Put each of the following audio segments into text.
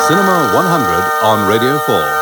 Cinema 100 on Radio 4.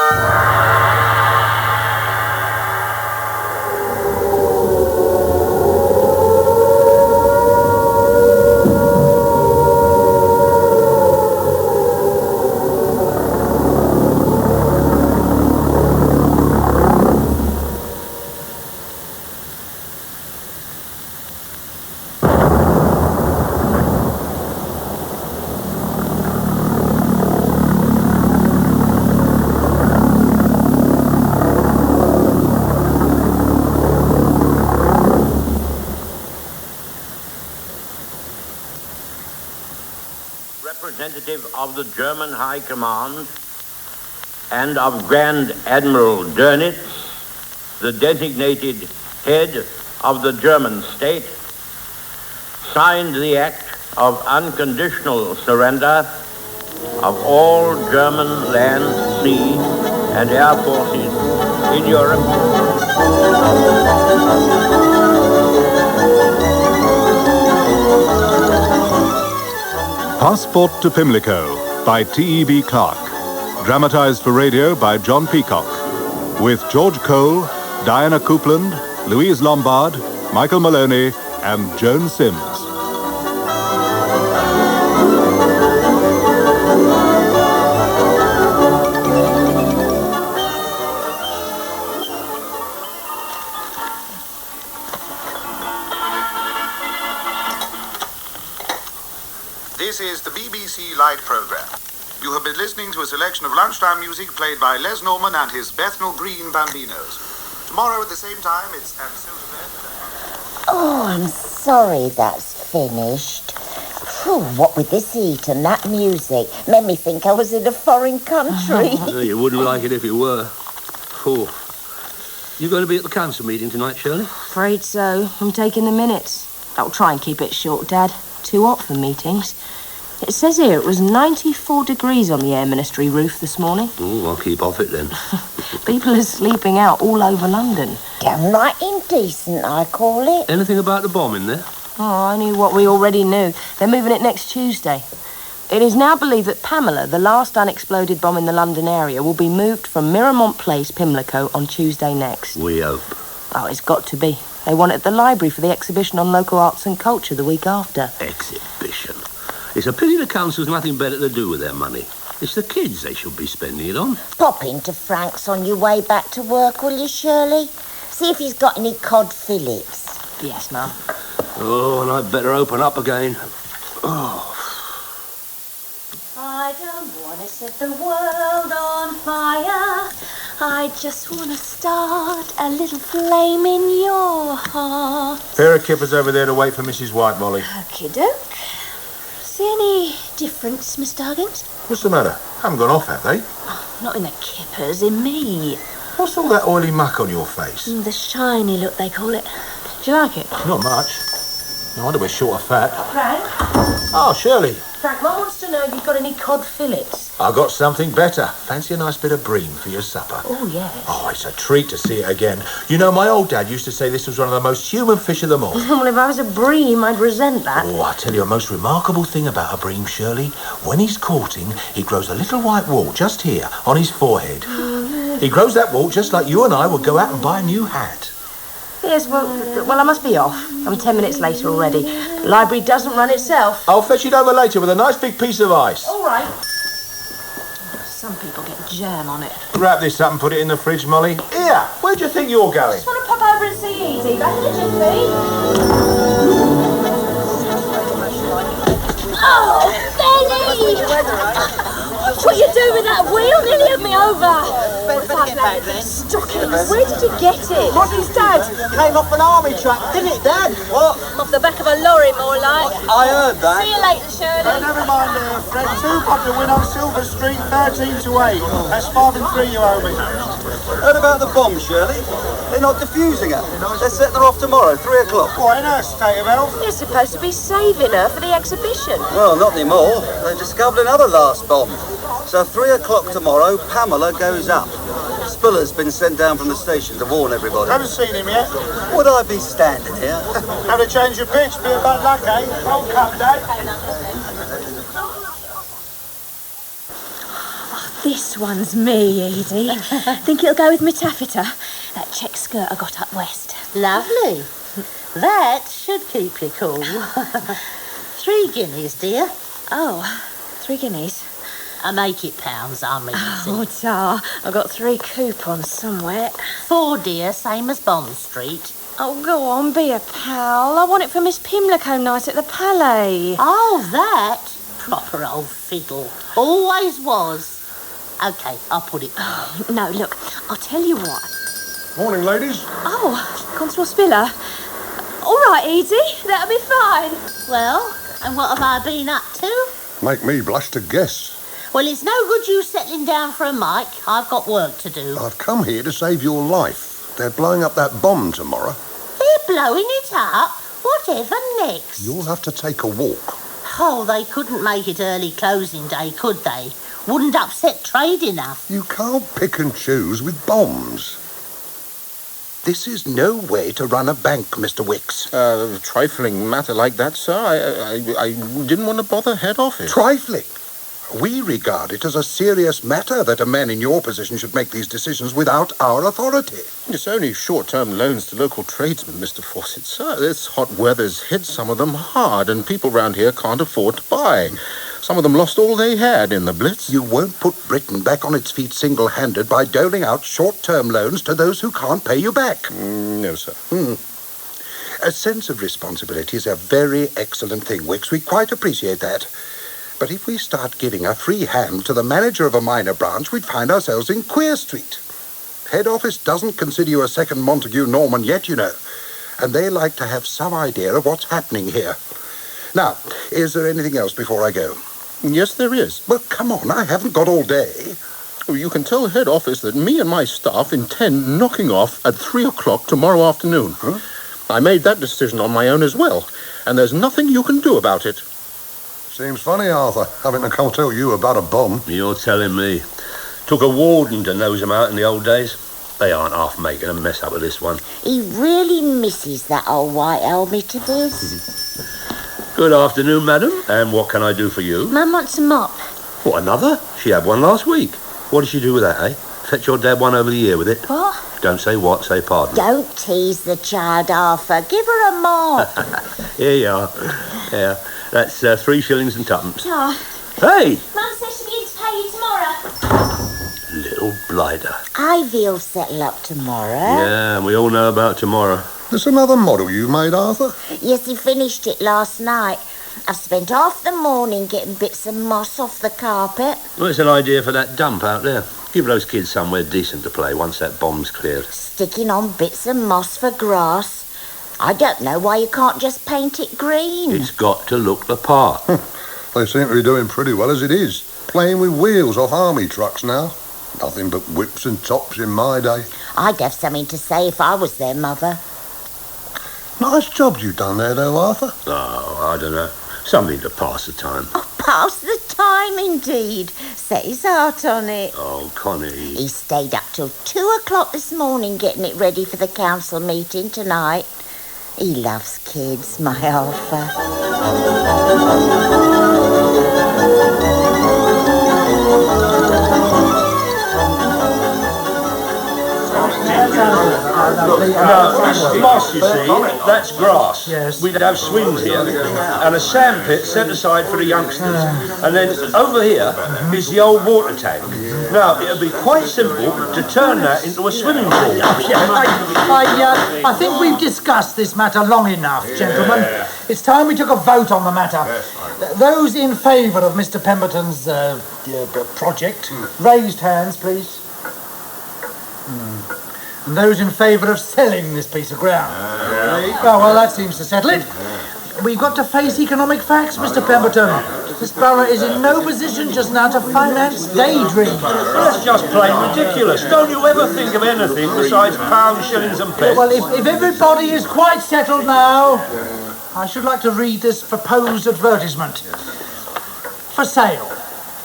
Representative of the German High Command and of Grand Admiral Dönitz, the designated head of the German state, signed the act of unconditional surrender of all German land, sea, and air forces in Europe. Passport to Pimlico by TEB Clarke. Dramatized for radio by John Peacock. With George Cole, Diana Coupland, Louise Lombard, Michael Maloney, and Joan Sims. This is the BBC Light programme. You have been listening to a selection of lunchtime music played by Les Norman and his Bethnal Green Bambinos. Tomorrow at the same time, it's Anne Silverman. Oh, I'm sorry that's finished. Phew, what with this heat and that music made me think I was in a foreign country. You wouldn't like it if you were. Oh. You going to be at the council meeting tonight, Shirley? Afraid so. I'm taking the minutes. I'll try and keep it short, Dad. Too hot for meetings. It says here it was 94 degrees on the Air Ministry roof this morning. Oh, I'll keep off it then. People are sleeping out all over London. Downright indecent, I call it. Anything about the bomb in there? Oh, I knew what we already knew. They're moving it next Tuesday. It is now believed that Pamela, the last unexploded bomb in the London area, will be moved from Miramont Place, Pimlico, on Tuesday next. We hope. Oh, it's got to be. They want it at the library for the exhibition on local arts and culture the week after. Exhibition? It's a pity the council's nothing better to do with their money. It's the kids they should be spending it on. Pop into Frank's on your way back to work, will you, Shirley? See if he's got any cod fillets. Yes, Mum. Oh, and I'd better open up again. Oh. I don't want to set the world on fire. I just want to start a little flame in your heart. Pair of kippers over there to wait for Mrs. White, Molly. Okie doke. See any difference, Mr. Huggins? What's the matter? Haven't gone off, have they? Oh, not in the kippers, in me. What's all that oily muck on your face? The shiny look, they call it. Do you like it? Not much. No wonder we're short of fat. Frank? Oh, Shirley. Frank, Mum wants to know if you've got any cod fillets. I got something better. Fancy a nice bit of bream for your supper. Oh, yes. Oh, it's a treat to see it again. You know, my old dad used to say this was one of the most human fish of them all. Well, if I was a bream, I'd resent that. Oh, I tell you a most remarkable thing about a bream, Shirley. When he's courting, he grows a little white wart just here, on his forehead. He grows that wart just like you and I would go out and buy a new hat. Yes, well, I must be off. I'm 10 minutes later already. The library doesn't run itself. I'll fetch it over later with a nice big piece of ice. All right. Some people get jam on it. Wrap this up and put it in the fridge, Molly. Here, where do you think you're going? Just want to pop over and see Easy. Back in a jiffy. Oh, Benny! What you do with that wheel? Nearly had me over. Better get back then. Stockings. Where did you get it? What's his dad? Came off an army truck, didn't it, Dad? What? Off the back of a lorry, more like. I heard that. See you later, Shirley. Never mind, Fred. 2 pop to win on Silver Street, 13 to 8. That's 5 and 3 you owe me. Heard about the bomb, Shirley? They're not defusing her. They're setting her off tomorrow, 3 o'clock. What, in her state of health? You're supposed to be saving her for the exhibition. Well, not anymore. They've discovered another last bomb. So 3 o'clock tomorrow, Pamela goes up. Spiller's been sent down from the station to warn everybody. Haven't seen him yet. Would I be standing here? Have to change your pitch, be a bad luck, eh? Old cup, Dad. This one's me, Edie. Think it'll go with my taffeta? That check skirt I got up west. Lovely. That should keep you cool. 3 guineas, dear. Oh, 3 guineas. I make it pounds, I mean. Oh, Tar, I've got 3 coupons somewhere. 4, dear, same as Bond Street. Oh, go on, be a pal. I want it for Miss Pimlico night at the Palais. Oh, that? Proper old fiddle. Always was. OK, I'll put it down. No, look, I'll tell you what. Morning, ladies. Oh, Constable Spiller. All right, Edie, that'll be fine. Well, and what have I been up to? Make me blush to guess. Well, it's no good you settling down for a mic. I've got work to do. I've come here to save your life. They're blowing up that bomb tomorrow. They're blowing it up? Whatever next? You'll have to take a walk. Oh, they couldn't make it early closing day, could they? Wouldn't upset trade enough. You can't pick and choose with bombs. This is no way to run a bank, Mr. Wicks. A trifling matter like that, sir. I didn't want to bother head office. Trifling? We regard it as a serious matter that a man in your position should make these decisions without our authority. It's only short-term loans to local tradesmen, Mr. Fawcett, sir. This hot weather's hit some of them hard, and people round here can't afford to buy. Some of them lost all they had in the Blitz. You won't put Britain back on its feet single-handed by doling out short-term loans to those who can't pay you back. No, sir. A sense of responsibility is a very excellent thing, Wicks. We quite appreciate that. But if we start giving a free hand to the manager of a minor branch, we'd find ourselves in Queer Street. Head office doesn't consider you a second Montague Norman yet, you know. And they like to have some idea of what's happening here. Now, is there anything else before I go? Yes, there is. Well, come on, I haven't got all day. You can tell head office that me and my staff intend knocking off at 3 o'clock tomorrow afternoon. Huh? I made that decision on my own as well, and there's nothing you can do about it. Seems funny, Arthur, having to come tell you about a bomb. You're telling me. Took a warden to nose them out in the old days. They aren't half making a mess up of this one. He really misses that old white helmet of his. Good afternoon, madam. And what can I do for you? Mum wants a mop. What, another? She had one last week. What did she do with that, eh? Fetch your dad one over the ear with it? What? Don't say what, say pardon. Don't tease the child, Arthur. Give her a mop. Here you are. Yeah, that's 3 shillings and 2pence. Oh. Hey! Mum says she'll begin to pay you tomorrow. Little blighter. Ivy'll settle up tomorrow. Yeah, we all know about tomorrow. There's another model you made, Arthur? Yes, he finished it last night. I've spent half the morning getting bits of moss off the carpet. Well, it's an idea for that dump out there. Give those kids somewhere decent to play once that bomb's cleared. Sticking on bits of moss for grass. I don't know why you can't just paint it green. It's got to look the part. They seem to be doing pretty well as it is. Playing with wheels off army trucks now. Nothing but whips and tops in my day. I'd have something to say if I was their mother. Nice job you done there, though, Arthur. Oh, I don't know. Something to pass the time. Oh, pass the time, indeed. Set his heart on it. Oh, Connie. He stayed up till 2 o'clock this morning getting it ready for the council meeting tonight. He loves kids, my Arthur. No, this moss, you see, that's grass. Yes. We'd have swings here and a sand pit set aside for the youngsters. And then over here is the old water tank. Now, it'd be quite simple to turn that into a swimming pool. I think we've discussed this matter long enough, gentlemen. It's time we took a vote on the matter. Those in favour of Mr. Pemberton's project, raised hands, please. And those in favour of selling this piece of ground. Oh, well, that seems to settle it. We've got to face economic facts, Mr. Pemberton. This borough is in no position just now to finance daydreams. That's just plain ridiculous. Don't you ever think of anything besides pounds, shillings and pence? Well, if everybody is quite settled now, I should like to read this proposed advertisement. For sale.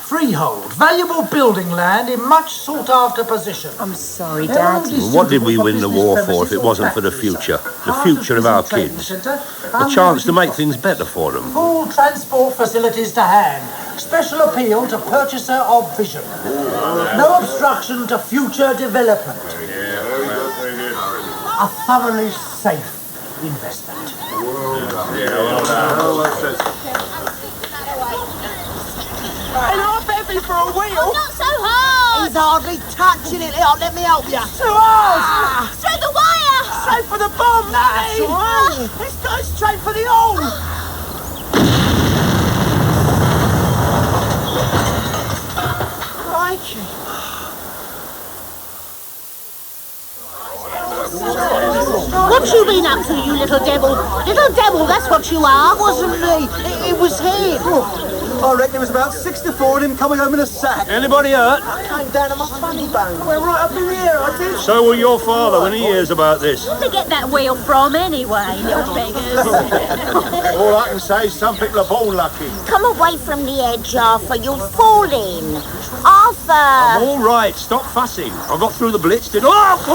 Freehold, valuable building land in much sought-after position. I'm sorry, Dad. What did we win the war for if it wasn't for the future? The future of our kids. The chance to make things better for them. Full transport facilities to hand. Special appeal to purchaser of vision. No obstruction to future development. A thoroughly safe investment. And half heavy for a wheel. Oh, not so hard. He's hardly touching it. Let me help you. Too hard. Through the wire. Straight for the bomb, That's Nanny. right. It's going straight for the hole. Crikey. What you been up to, you little devil? Little devil, that's what you are. Wasn't me. It was him. I reckon it was about 6 to 4 and him coming home in a sack. Anybody hurt? Came down on my funny bone. We're right up in here, I did. So will your father when he hears about this. Where'd they get that wheel from anyway, little beggars? All I can say is some people are born lucky. Come away from the edge, Arthur. You'll fall in. Arthur! I'm all right. Stop fussing. I got through the blitz, did I? What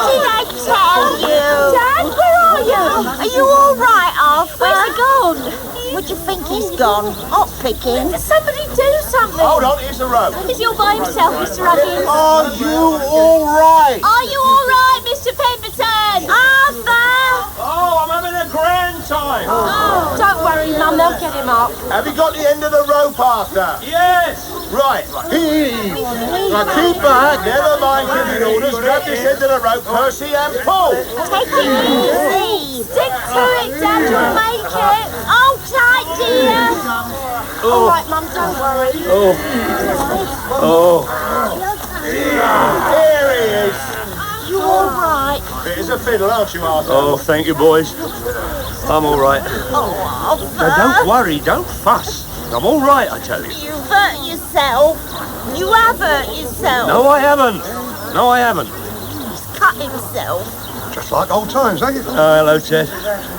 did I tell you? Dad, where are you? Are you all right, Arthur? Where's he gone? What do you think he's gone? Hot picking? Somebody do something. Hold on, here's the rope. Is he all by himself, Mr. Huggins? Are you all right? Are you all right, Mr. Pemberton? Arthur! Oh, I'm having a grand time. Oh, don't worry, Mum. They'll get him up. Have you got the end of the rope, Arthur? Yes. Right. Heave. Now keep back. Never mind giving orders. Grab this end of the rope, Percy, and pull. Take it easy. Stick to it, Dad. You'll make it. Hold tight, dear. All right, Mum. Don't worry. Here he is. You all right? Fit as a fiddle, aren't you, Arthur? Oh, thank you, boys. I'm all right. Oh, Arthur. Now, don't worry. Don't fuss. I'm all right, I tell you. You've hurt yourself. You have hurt yourself. No, I haven't. No, I haven't. He's cut himself. Just like old times, ain't it? Oh, hello, Ted.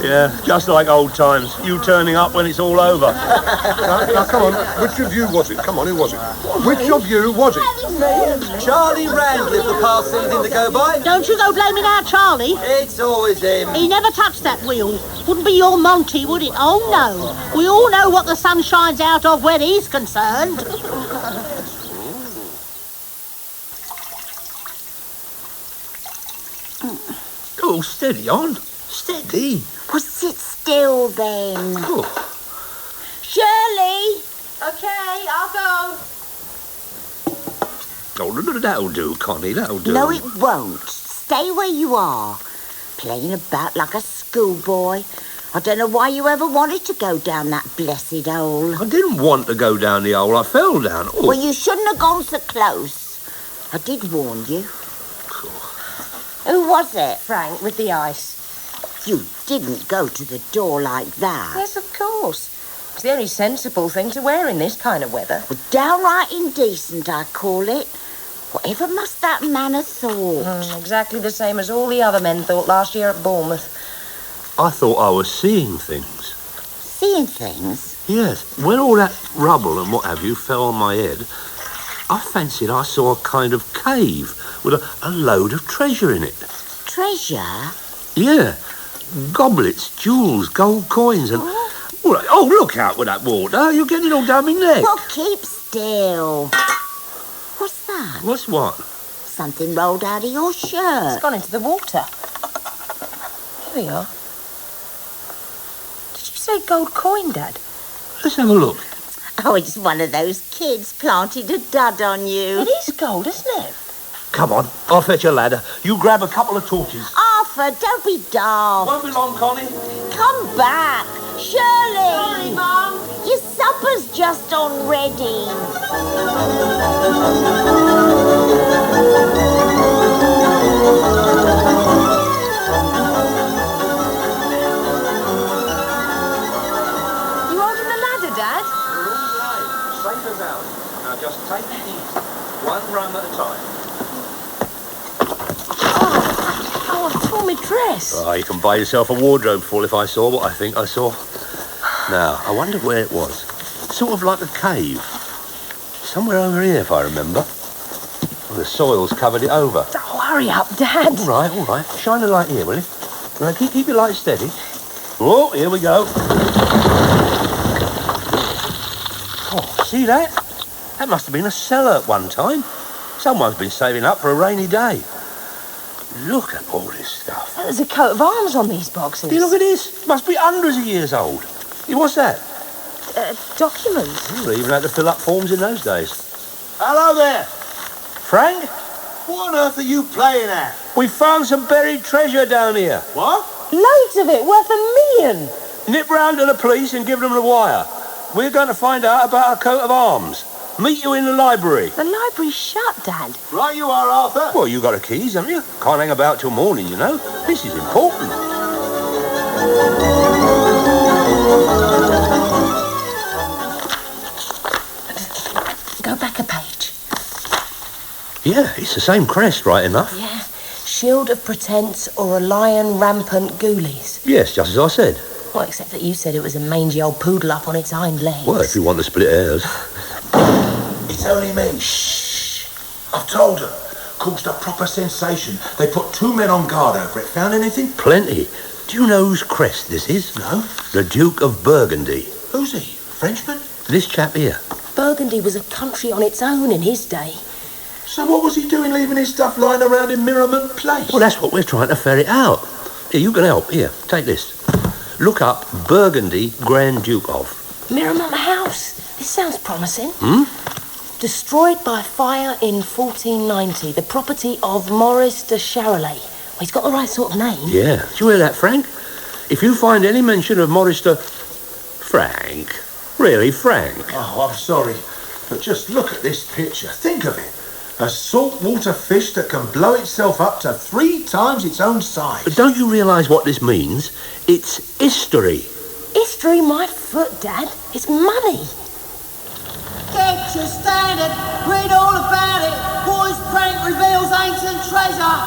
Yeah, just like old times. You turning up when it's all over. Now, come on. Which of you was it? Come on, who was it? Which of you was it? Charlie Randliff, the past anything to go by. Don't you go blaming our Charlie. It's always him. He never touched that wheel. Wouldn't be your Monty, would it? Oh, no. We all know what the sun shines out of when he's concerned. Oh, steady on. Steady. Well, sit still then. Oh. Shirley! Okay, I'll go. Oh, that'll do, Connie. That'll do. No, it won't. Stay where you are. Playing about like a schoolboy. I don't know why you ever wanted to go down that blessed hole. I didn't want to go down the hole. I fell down. Oh. Well, you shouldn't have gone so close. I did warn you. Who was it? Frank, with the ice. You didn't go to the door like that. Yes, of course. It's the only sensible thing to wear in this kind of weather. Well, downright indecent, I call it. Whatever must that man have thought? Exactly the same as all the other men thought last year at Bournemouth. I thought I was seeing things. Seeing things? Yes. When all that rubble and what have you fell on my head, I fancied I saw a kind of cave with a load of treasure in it. Treasure? Yeah. Goblets, jewels, gold coins and... Oh, look out with that water. You're getting it all down my neck. Well, keep still. What's that? What's what? Something rolled out of your shirt. It's gone into the water. Here we are. Did you say gold coin, Dad? Let's have a look. Oh, it's one of those kids planted a dud on you. It is gold, isn't it? Come on, I'll fetch a ladder. You grab a couple of torches. Arthur, don't be daft. Won't be long, Connie. Come back. Shirley. Sorry, Mum. Your supper's just on ready. You holding the ladder, Dad? We're all right. Safe as out. Now just take it easy. One run at a time. Oh, I've torn my dress. Oh, you can buy yourself a wardrobe full if I saw what I think I saw. Now, I wonder where it was. Sort of like a cave. Somewhere over here, if I remember. Well, the soil's covered it over. Oh, hurry up, Dad. All right. Shine the light here, will you? Now, keep your light steady. Oh, here we go. Oh, see that? That must have been a cellar at one time. Someone's been saving up for a rainy day. Look at all this stuff. There's a coat of arms on these boxes. See, look at this. Must be hundreds of years old. Hey, what's that? Documents. They even had to fill up forms in those days. Hello there. Frank? What on earth are you playing at? We found some buried treasure down here. What? Loads of it, worth $1 million. Nip round to the police and give them the wire. We're going to find out about a coat of arms. Meet you in the library. The library's shut, Dad. Right you are, Arthur. Well, you got the keys, haven't you? Can't hang about till morning, you know. This is important. Go back a page. Yeah, it's the same crest, right enough. Yeah. Shield of pretence or a lion rampant ghoulies. Yes, just as I said. Well, except that you said it was a mangy old poodle up on its hind legs. Well, if you want to split hairs. It's only me. Shh. I've told them. Caused a proper sensation. They put 2 men on guard over it. Found anything? Plenty. Do you know whose crest this is? No. The Duke of Burgundy. Who's he? Frenchman? This chap here. Burgundy was a country on its own in his day. So what was he doing leaving his stuff lying around in Miramont Place? Well, that's what we're trying to ferret out. Here, you can help. Here, take this. Look up Burgundy Grand Duke of. Miramont House. This sounds promising. Destroyed by fire in 1490. The property of Maurice de Charolais. Well, he's got the right sort of name. Yeah. Did you hear that, Frank? If you find any mention of Maurice de... Frank. Really, Frank? Oh, I'm sorry. But just look at this picture. Think of it. A saltwater fish that can blow itself up to 3 times its own size. But don't you realise what this means? It's history. History, my foot, Dad. It's money. Get your standard, read all about it. Boys' prank reveals ancient treasure.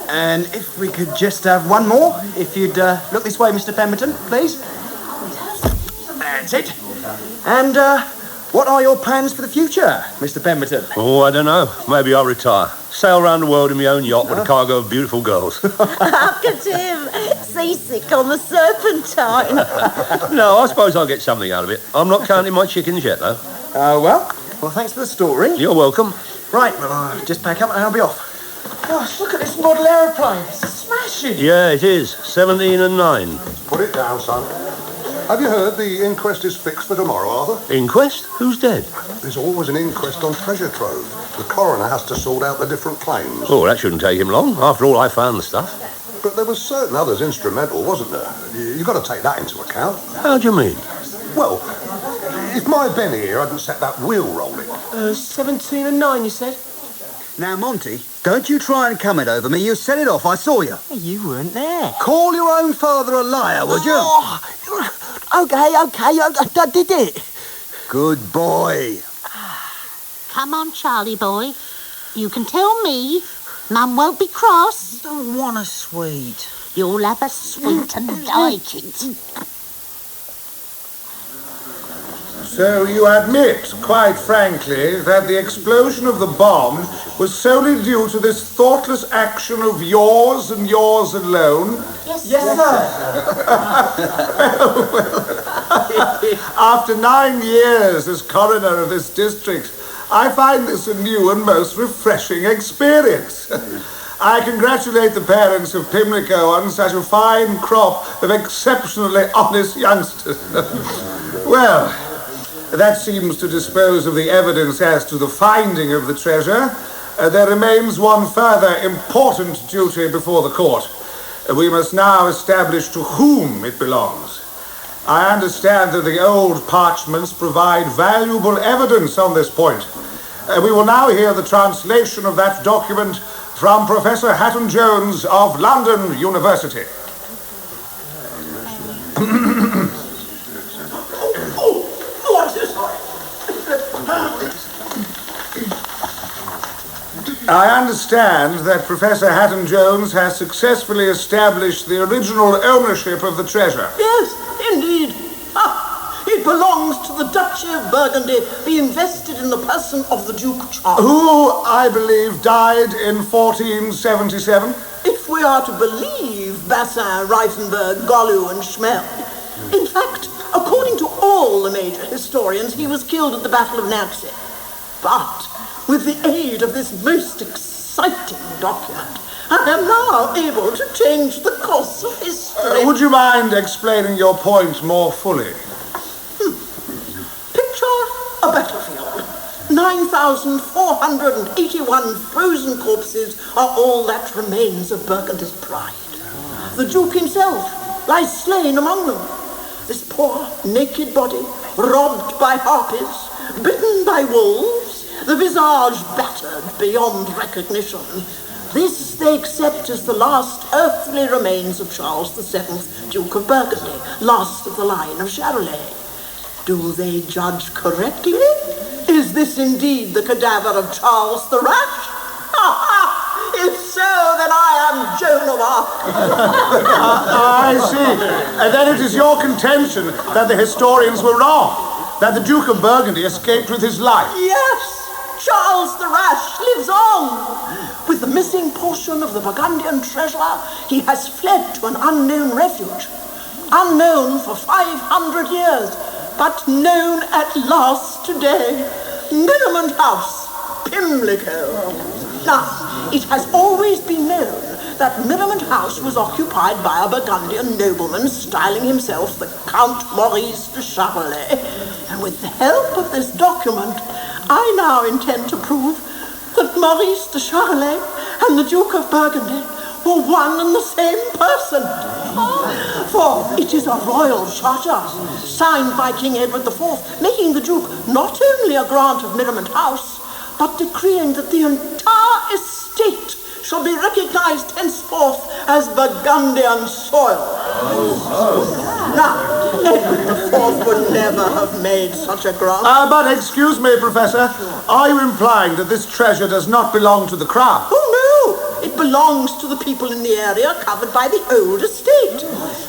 And if we could just have one more, if you'd look this way, Mr. Pemberton, please. That's it. And what are your plans for the future, Mr. Pemberton? Oh, I don't know. Maybe I'll retire. Sail around the world in my own yacht with a cargo of beautiful girls. Look at him, seasick on the Serpentine. No, I suppose I'll get something out of it. I'm not counting my chickens yet, though. Well, thanks for the story. You're welcome. Right, well, I'll just pack up and I'll be off. Gosh, look at this model aeroplane. It's smashing. Yeah, it is. 17 and 9. Put it down, son. Have you heard the inquest is fixed for tomorrow, Arthur? Inquest? Who's dead? There's always an inquest on treasure trove. The coroner has to sort out the different claims. Oh, that shouldn't take him long. After all, I found the stuff. But there was certain others instrumental, wasn't there? You've got to take that into account. How do you mean? Well, if my Benny here hadn't set that wheel rolling... 17 and 9, you said? Now, Monty, don't you try and come it over me. You set it off. I saw you. You weren't there. Call your own father a liar, would you? Okay, I did it. Good boy. Come on, Charlie boy. You can tell me. Mum won't be cross. Don't want a sweet. You'll have a sweet and like it. So you admit, quite frankly, that the explosion of the bomb was solely due to this thoughtless action of yours and yours alone? Yes, sir. After 9 years as coroner of this district, I find this a new and most refreshing experience. I congratulate the parents of Pimlico on such a fine crop of exceptionally honest youngsters. Well, that seems to dispose of the evidence as to the finding of the treasure. There remains one further important duty before the court. We must now establish to whom it belongs. I understand that the old parchments provide valuable evidence on this point. We will now hear the translation of that document from Professor Hatton-Jones of London University. I understand that Professor Hatton-Jones has successfully established the original ownership of the treasure. Yes, indeed. It belongs to the Duchy of Burgundy, being vested in the person of the Duke Charles. Who, I believe, died in 1477? If we are to believe Bassin, Reifenberg, Gollu and Schmel. In fact, According to all the major historians, he was killed at the Battle of Nancy. But with the aid of this most exciting document, I am now able to change the course of history. Would you mind explaining your point more fully? Picture a battlefield. 9,481 frozen corpses are all that remains of Burgundy's pride. The Duke himself lies slain among them. This poor, naked body, robbed by harpies, bitten by wolves, the visage battered beyond recognition. This they accept as the last earthly remains of Charles VII, Duke of Burgundy, last of the line of Charolais. Do they judge correctly? Is this indeed the cadaver of Charles the Rash? If so, then I am Joan of Arc. I see. And then it is your contention that the historians were wrong, that the Duke of Burgundy escaped with his life. Yes, Charles the Rash lives on. With the missing portion of the Burgundian treasure, he has fled to an unknown refuge. Unknown for 500 years, but known at last today. Millamant House, Pimlico. Now, it has always been known that Millamant House was occupied by a Burgundian nobleman styling himself the Count Maurice de Charolais. And with the help of this document, I now intend to prove that Maurice de Charolais and the Duke of Burgundy were one and the same person. For it is a royal charter, signed by King Edward IV, making the Duke not only a grant of Millamant House, but decreeing that the entire estate shall be recognised henceforth as Burgundian soil. Now, Edward IV would never have made such a grant. But excuse me, Professor, are you implying that this treasure does not belong to the crown? Oh, no! It belongs to the people in the area covered by the old estate,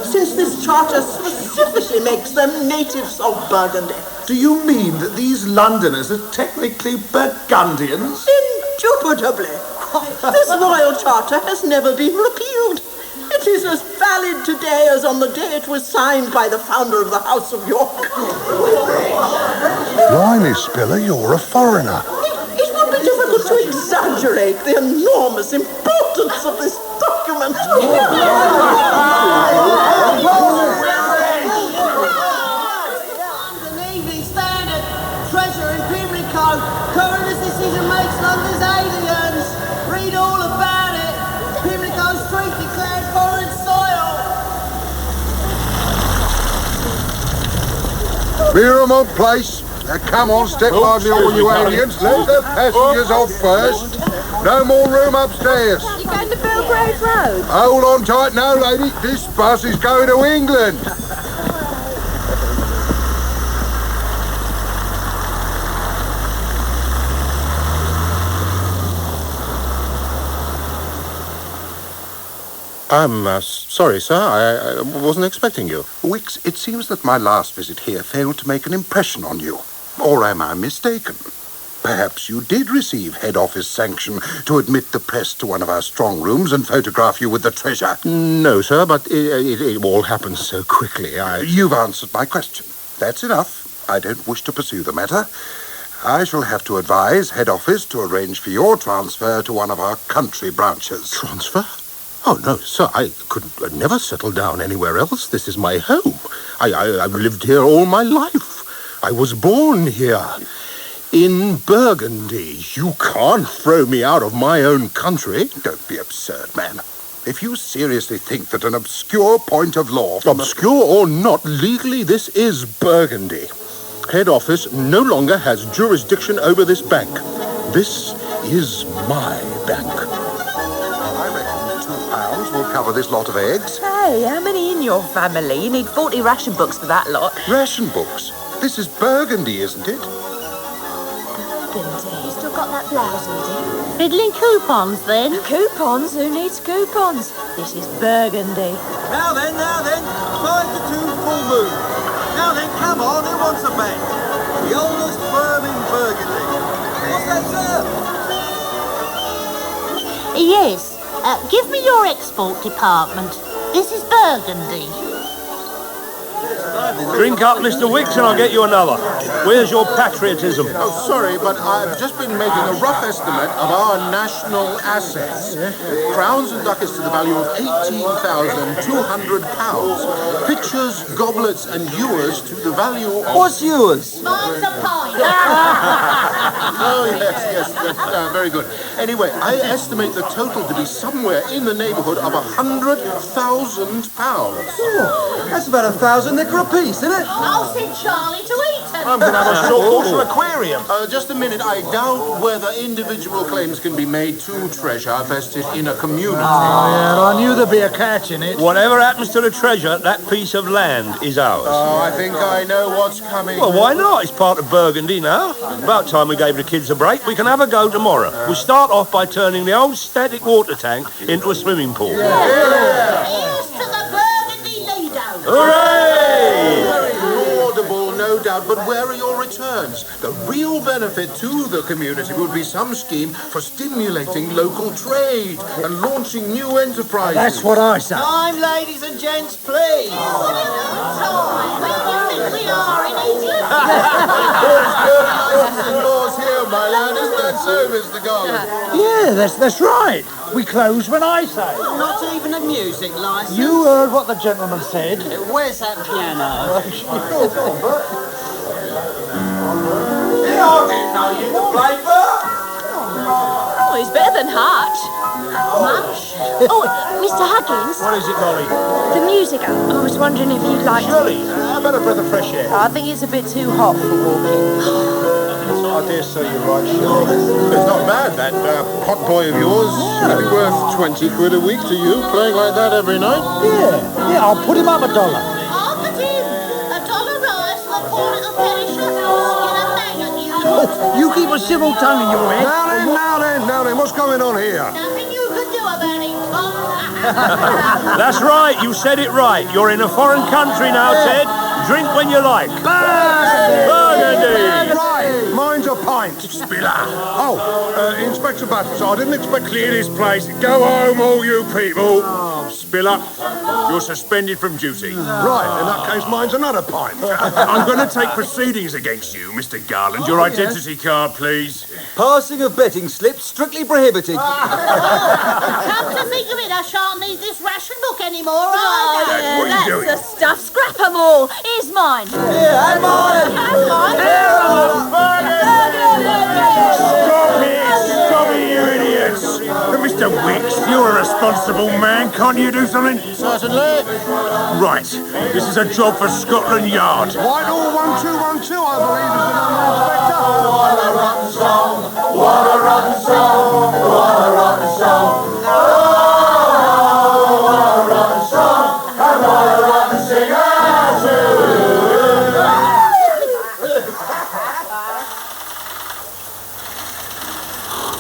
since this charter specifically makes them natives of Burgundy. Do you mean that these Londoners are technically Burgundians? Indubitably. This royal charter has never been repealed. It is as valid today as on the day it was signed by the founder of the House of York. Blimey, Spiller, you're a foreigner. It would be difficult to exaggerate the enormous importance of this document. An evening standard. Treasure in Pimlico. Coroner's decision makes London's aliens. Read all about it. Pimlico Street declared foreign soil. Miramont Place. Now, come on, step lively, all you aliens. Let the passengers off first. No more room upstairs. You going to Belgrave Road? Hold on tight now, lady. This bus is going to England. I'm sorry, sir. I wasn't expecting you. Wicks, it seems that my last visit here failed to make an impression on you. Or am I mistaken? Perhaps you did receive head office sanction to admit the press to one of our strong rooms and photograph you with the treasure. No, sir, but it all happened so quickly. You've answered my question. That's enough. I don't wish to pursue the matter. I shall have to advise head office to arrange for your transfer to one of our country branches. Transfer? Oh, no, sir, I could never settle down anywhere else. This is my home. I've lived here all my life. I was born here. In Burgundy. You can't throw me out of my own country. Don't be absurd, man. If you seriously think that an obscure point of law... Obscure or not, legally this is Burgundy. Head office no longer has jurisdiction over this bank. This is my bank. I reckon £2 will cover this lot of eggs. Hey, how many in your family? You need 40 ration books for that lot. Ration books? This is Burgundy, isn't it? Burgundy. You still got that blouse, Edie? Fiddling coupons, then? Coupons? Who needs coupons? This is Burgundy. Now then, 5 to 2 full moon. Now then, come on, who wants a bet? The oldest firm in Burgundy. What's that, sir? Yes. Give me your export department. This is Burgundy. Drink up, Mr. Wicks, and I'll get you another. Where's your patriotism? Oh, sorry, but I've just been making a rough estimate of our national assets. Crowns and ducats to the value of £18,200. Pitchers, goblets, and ewers to the value of... What's yours? Mine's a pint. Oh, yes, very good. Anyway, I estimate the total to be somewhere in the neighbourhood of £100,000. That's about 1,000 nicker apiece, isn't it? I'll send Charlie to eat them. I'm going to have a saltwater aquarium. Just a minute. I doubt whether individual claims can be made to treasure vested in a community. Yeah, I knew there'd be a catch in it. Whatever happens to the treasure, that piece of land is ours. Oh, I think I know what's coming. Well, why not? It's part of Burgundy now. About time we gave the kids a break. We can have a go tomorrow. We'll start off by turning the old static water tank into a swimming pool. Here's to the Burgundy Lido. Hooray! Very laudable, no doubt, but where are your returns? The real benefit to the community would be some scheme for stimulating local trade and launching new enterprises. That's what I say. Time, ladies and gents, please. Time. Where do you think we are in England? Laws here, my lad, isn't that so, Mr. Garland? Yeah, that's right. We close when I say. Not even a music license. You heard what the gentleman said. Where's that piano? Oh, he's better than Hutch. Much? Oh, Mr. Huggins. What is it, Molly? The music. I was wondering if you'd like Shirley, how about a breath of fresh air? I think it's a bit too hot for walking. I dare say you're right, Shirley. It's not bad, that hot boy of yours. It'd be worth 20 quid a week to you, playing like that every night. Yeah, I'll put him up $1. I'll put in $1 rice and a poor little penny shop. Skin a bang at you. Oh, you keep a civil tongue in your head. Now then, what's going on here? Nothing you could do about it, Tom. That's right, you said it right. You're in a foreign country now, Ted. Drink when you like. Burgundy! Right, mine's a pint. Spiller. Oh, Inspector Buttons, I didn't expect to clear this place. Go home, all you people. Spiller, you're suspended from duty. Right, in that case, mine's another pint. I'm going to take proceedings against you, Mr. Garland. Your identity card, please. Passing of betting slips strictly prohibited. Come to think of it, I shan't need this ration book anymore, either. What are you doing? That's the stuff. Scrap 'em all. Here's mine. Yeah, and mine. And mine. Stop it, you idiots! Mr. Wicks, you're a responsible man. Can't you do something? Certainly. Right. This is a job for Scotland Yard. Whitehall 1212, I believe, is the number, Inspector. What a rotten song, what a rotten song, what a rotten song. Oh, what a rotten song, and what a rotten singer too.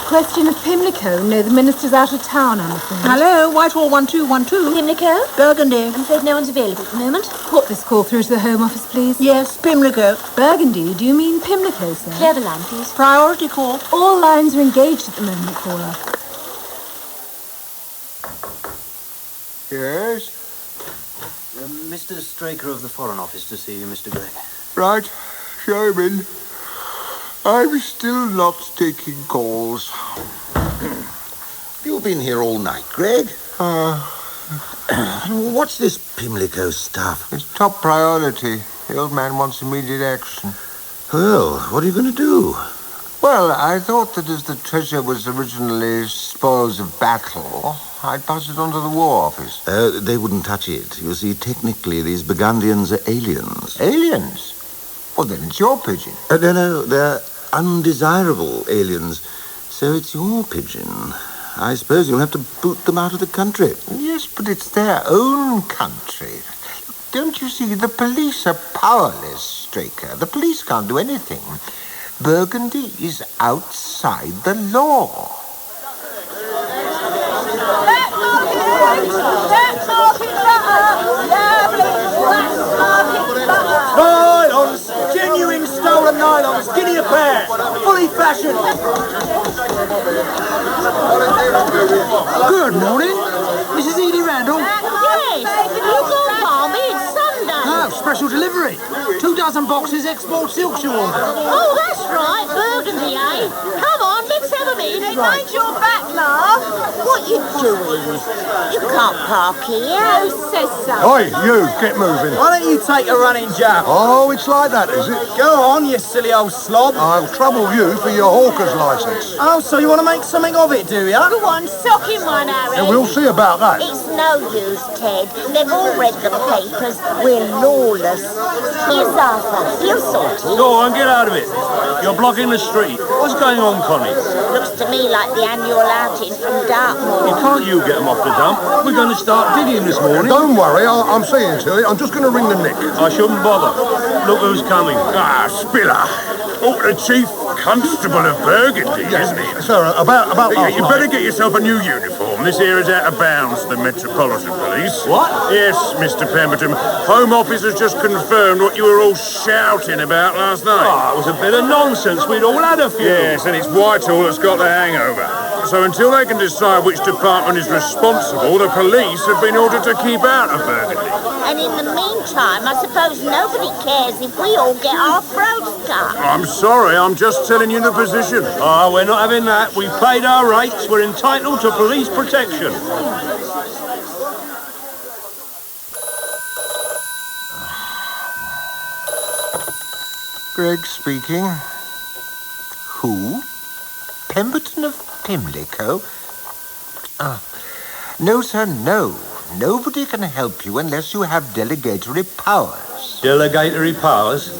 Question of Pimlico. No, the minister's out of town, I'm afraid. Hello, Whitehall 1212. Pimlico? Burgundy. I'm afraid no one's available at the moment. Put this call through to the Home Office, please. Yes, Pimlico. Burgundy? Do you mean Pimlico, sir? Clear the line, please. Priority call. All lines are engaged at the moment, caller. Yes? Mr. Straker of the Foreign Office to see you, Mr. Gregg. Right, show him in. I'm still not taking calls. You've been here all night, Greg. What's this Pimlico stuff? It's top priority. The old man wants immediate action. Well, what are you going to do? Well, I thought that as the treasure was originally spoils of battle, I'd pass it on to the War Office. They wouldn't touch it. You see, technically, these Burgundians are aliens. Aliens? Well, then it's your pigeon. No, they're undesirable aliens. So it's your pigeon. I suppose you'll have to boot them out of the country. Yes, but it's their own country. Don't you see, the police are powerless, Straker. The police can't do anything. Burgundy is outside the law. Nylons! Genuine stolen nylons! Guinea a pair! Fully fashioned! Good morning. Mrs. Edie Randall. Yes, you go, Barbie. It's Sunday. Oh, special delivery. 2 dozen boxes export silks you ordered. Oh, that's right. Burgundy, eh? Come on, let's have a meeting. Mind your back, love. What you doing? You can't park here. Who says so? Oi, you, get moving. Why don't you take a running jump? Oh, it's like that, is it? Go on, you silly old slob. I'll trouble you for your hawker's licence. Oh, so you want to make something of it, do ya? Go on, sock him one, Harry. And we'll see about that. It's no use, Ted. They've all read the papers. We're lawless. Here's Arthur. He'll sort it. Go on, get out of it. You're blocking the street. What's going on, Connie? Looks to me like the annual outing from Dartmoor. Can't you get them off the dump? We're going to start digging this morning. Don't worry, I'm seeing to it. I'm just going to ring the nick. I shouldn't bother. Look who's coming. Ah, Spiller. Oh, the chief constable of Burgundy, isn't he? Sir, about you better get yourself a new uniform. This here is out of bounds to the Metropolitan Police. What? Yes, Mr. Pemberton. Home Office has just confirmed what you were all shouting about last night. Oh, it was a bit of nonsense. We'd all had a few. Yes, and it's Whitehall that's got the hangover. So until they can decide which department is responsible, the police have been ordered to keep out of Burgundy. And in the meantime, I suppose nobody cares if we all get our throats cut. I'm sorry, I'm just telling you the position. Ah, we're not having that. We paid our rates. We're entitled to police protection. Greg speaking. Who? Pemberton of Pimlico? No, sir, no. Nobody can help you unless you have delegatory powers. Delegatory powers?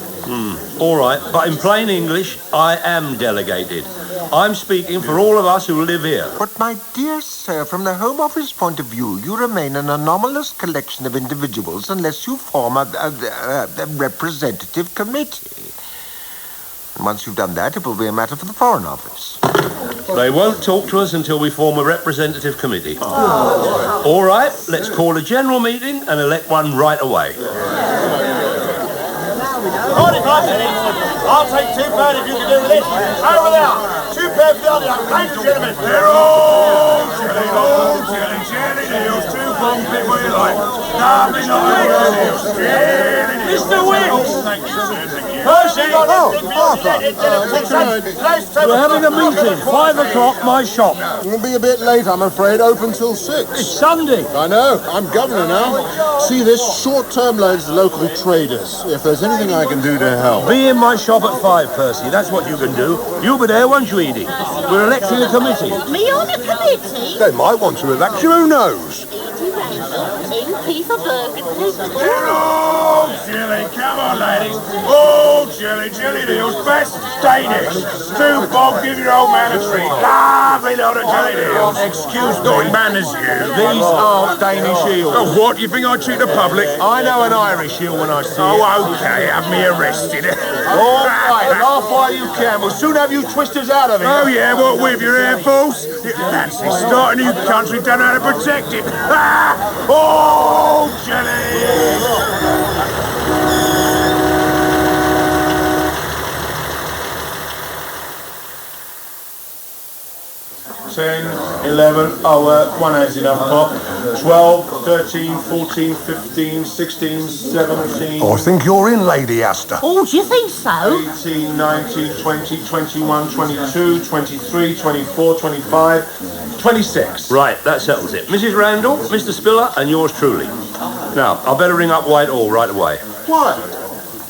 All right, but in plain English, I am delegated. I'm speaking for all of us who live here. But, my dear sir, from the Home Office point of view, you remain an anomalous collection of individuals unless you form a representative committee. And once you've done that, it will be a matter for the Foreign Office. They won't talk to us until we form a representative committee. All right, let's call a general meeting and elect one right away. I'll take £2 if you can do this. Over there. £2 value. Ladies and gentlemen. They're all jelly deals. 2 bob, pick what you like. Mr. Wicks! Percy! Oh, Arthur. We're having a meeting. 5 o'clock, my shop. It'll be a bit late, I'm afraid. Open till 6. It's Sunday. I know. I'm governor now. See, this short-term loans to local traders. If there's anything I can do to help. Be in my shop at 5, Percy. That's what you can do. You'll be there, won't you, Edie? We're electing a committee. Me on a committee? They might want to elect you, who knows? MP for Burgundy. Oh, Jilly, come on, ladies. Oh, Jilly deals. Best Danish. 2 bob, give your old man a treat. Lovely lot of jelly deals. Excuse me. Not manners, you. These aren't Danish eels. Oh, what? You think I cheat the public? I know an Irish eel when I see it. Oh, okay. Have me arrested. All right, laugh while you can. We'll soon have you twisters out of here. Oh, yeah, what with your Air Force? That's it. Start a new country, don't know how to protect it. Oh, jelly! 10, 11, 1 has enough, Pop. 12, 13, 14, 15, 16, 17... Oh, I think you're in, Lady Astor. Oh, do you think so? 18, 19, 20, 21, 22, 23, 24, 25, 26. Right, that settles it. Mrs. Randall, Mr. Spiller, and yours truly. Now, I better ring up Whitehall right away. What?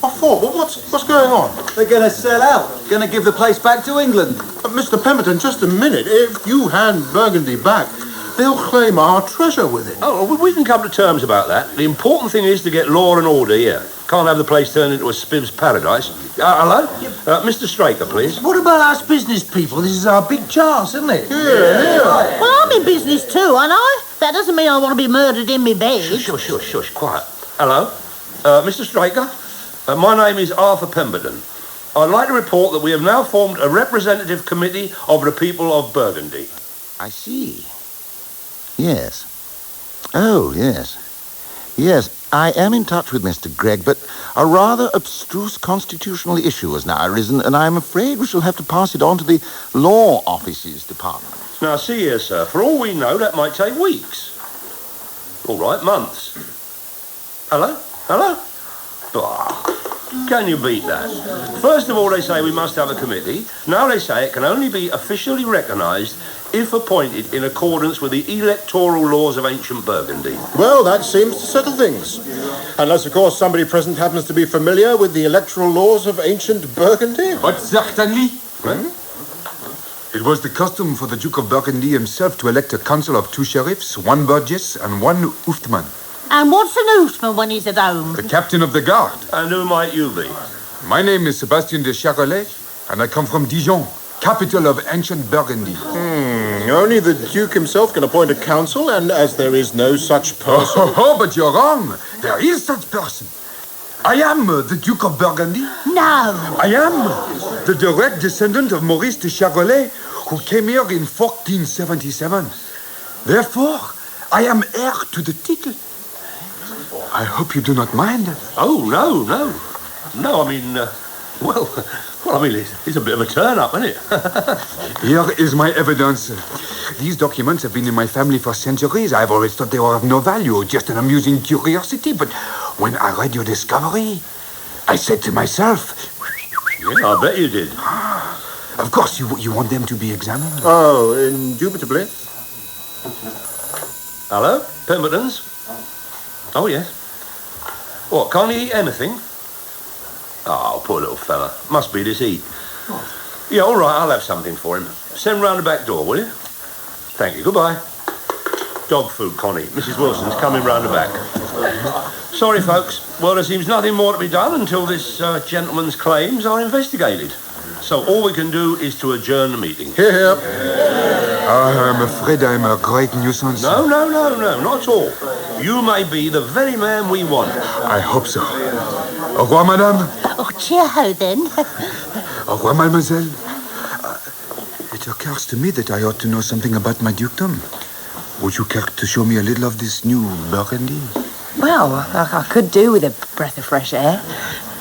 What for? What's going on? They're going to sell out. Going to give the place back to England. Mr. Pemberton, just a minute. If you hand Burgundy back, they'll claim our treasure with it. Oh, we can come to terms about that. The important thing is to get law and order here. Can't have the place turned into a spiv's paradise. Hello? Mr. Straker, please. What about us business people? This is our big chance, isn't it? Yeah. Well, I'm in business too, aren't I? That doesn't mean I want to be murdered in my bed. Shush, quiet. Hello? Mr. Straker? My name is Arthur Pemberton. I'd like to report that we have now formed a representative committee of the people of Burgundy. I see. Yes. Oh, yes. Yes, I am in touch with Mr. Gregg, but a rather abstruse constitutional issue has now arisen, and I'm afraid we shall have to pass it on to the Law Offices Department. Now, see here, sir. For all we know, that might take weeks. All right, months. Hello? Bah, can you beat that? First of all, they say we must have a committee. Now they say it can only be officially recognised if appointed in accordance with the electoral laws of ancient Burgundy. Well, that seems to settle things. Unless, of course, somebody present happens to be familiar with the electoral laws of ancient Burgundy. But certainly. It was the custom for the Duke of Burgundy himself to elect a council of 2 sheriffs, 1 burgess, and 1 hoofdman. And what's an hoofman when he's at home? The captain of the guard. And who might you be? My name is Sebastien de Charolais, and I come from Dijon, capital of ancient Burgundy. Only the Duke himself can appoint a council, and as there is no such person... Oh, but you're wrong. There is such person. I am the Duke of Burgundy. No. I am the direct descendant of Maurice de Charolais, who came here in 1477. Therefore, I am heir to the title. I hope you do not mind. Oh, no. No, I mean, it's a bit of a turn-up, isn't it? Here is my evidence. These documents have been in my family for centuries. I've always thought they were of no value, just an amusing curiosity. But when I read your discovery, I said to myself... Yeah, I bet you did. Of course, you want them to be examined? Oh, indubitably. Hello? Pemberton's? Oh, yes. What, can't he eat anything? Oh, poor little fella. Must be this heat. Yeah, all right, I'll have something for him. Send round the back door, will you? Thank you. Goodbye. Dog food, Connie. Mrs. Wilson's coming round the back. Sorry, folks. Well, there seems nothing more to be done until this gentleman's claims are investigated. So all we can do is to adjourn the meeting. Hear, hear. I'm afraid I'm a great nuisance. No, not at all. You may be the very man we want. I hope so. Au revoir, madame. Oh, cheer-ho, then. Au revoir, mademoiselle. It occurs to me that I ought to know something about my dukedom. Would you care to show me a little of this new Burgundy? Well, I could do with a breath of fresh air.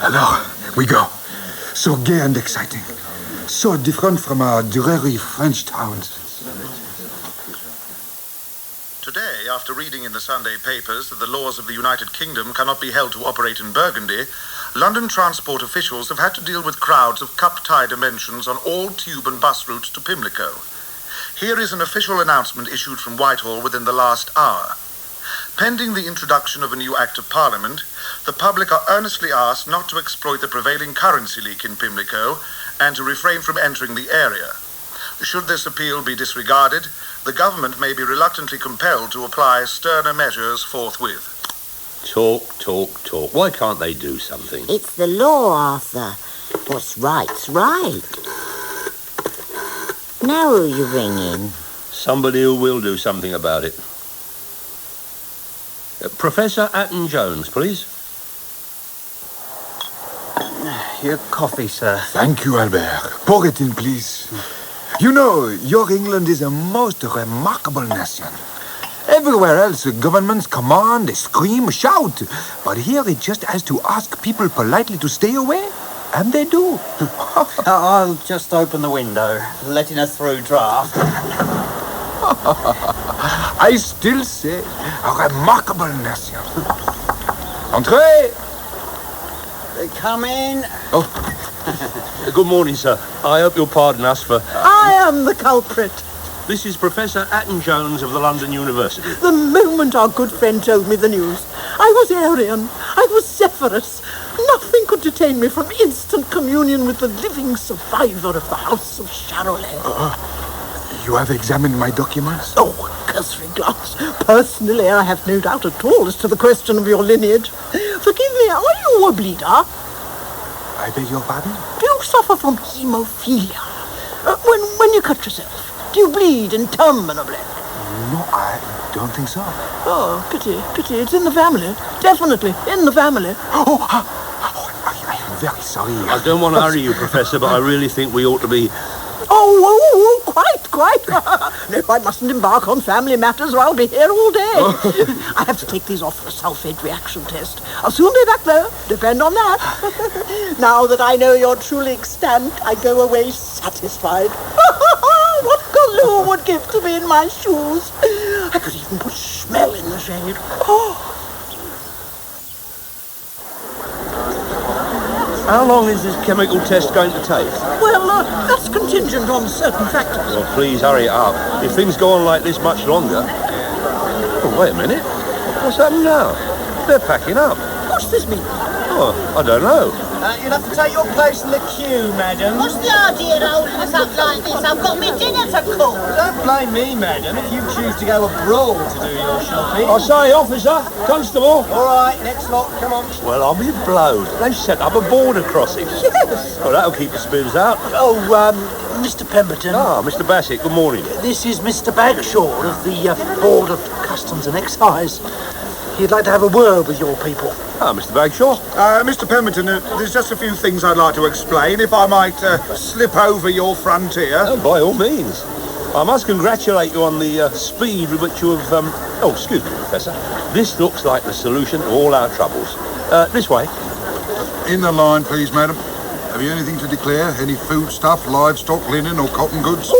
Alors, we go. So gay and exciting. So different from our dreary French towns. Today, after reading in the Sunday papers that the laws of the United Kingdom cannot be held to operate in Burgundy, London transport officials have had to deal with crowds of cup-tie dimensions on all tube and bus routes to Pimlico. Here is an official announcement issued from Whitehall within the last hour. Pending the introduction of a new Act of Parliament, the public are earnestly asked not to exploit the prevailing currency leak in Pimlico and to refrain from entering the area. Should this appeal be disregarded, the government may be reluctantly compelled to apply sterner measures forthwith. Talk. Why can't they do something? It's the law, Arthur. What's right's right. Now who are you ringing? Somebody who will do something about it. Professor Atton-Jones, please. Your coffee, sir. Thank you, Albert. Pour it in, please. You know, your England is a most remarkable nation. Everywhere else, governments command, they scream, shout. But here it just has to ask people politely to stay away, and they do. I'll just open the window, letting a through draft. I still say a remarkable nation. Entrez! Come in. Oh, good morning, sir. I hope you'll pardon us for... I am the culprit. This is Professor Atton-Jones of the London University. The moment our good friend told me the news, I was Arian, I was Zephyrus. Nothing could detain me from instant communion with the living survivor of the House of Charolais. You have examined my documents? Oh, cursory glance. Personally, I have no doubt at all as to the question of your lineage. Forgive me, are you a bleeder? I beg your pardon? Do you suffer from haemophilia? When you cut yourself, do you bleed interminably? No, I don't think so. Oh, pity. It's in the family. Definitely in the family. I am very sorry. I don't want to hurry you, Professor, but I really think we ought to be... Oh, quite. No, I mustn't embark on family matters or I'll be here all day. I have to take these off for a sulfate reaction test. I'll soon be back, though. Depend on that. Now that I know you're truly extant, I go away satisfied. What Galoo would give to be in my shoes. I could even put smell in the shade. How long is this chemical test going to take? Well, that's contingent on certain factors. Well, please hurry it up. If things go on like this much longer... Oh, wait a minute. What's happened now? They're packing up. What's this mean? Oh, I don't know. You'll have to take your place in the queue, madam. What's the idea of holding us up like this? I've got me dinner to cook. Don't blame me, madam, if you choose to go abroad to do your shopping. I say, officer, constable. All right, next lot, come on. Well, I'll be blowed. They've set up a border crossing. Yes. Well, that'll keep the spoons out. Oh, Mr. Pemberton. Ah, Mr. Bassett, good morning. This is Mr. Bagshaw of the Board of Customs and Excise. He'd like to have a word with your people. Ah, Mr. Bagshaw. Mr. Pemberton, there's just a few things I'd like to explain, if I might slip over your frontier. Oh, by all means. I must congratulate you on the speed with which you have... Oh, excuse me, Professor. This looks like the solution to all our troubles. This way. In the line, please, madam. Have you anything to declare? Any foodstuff, livestock, linen or cotton goods?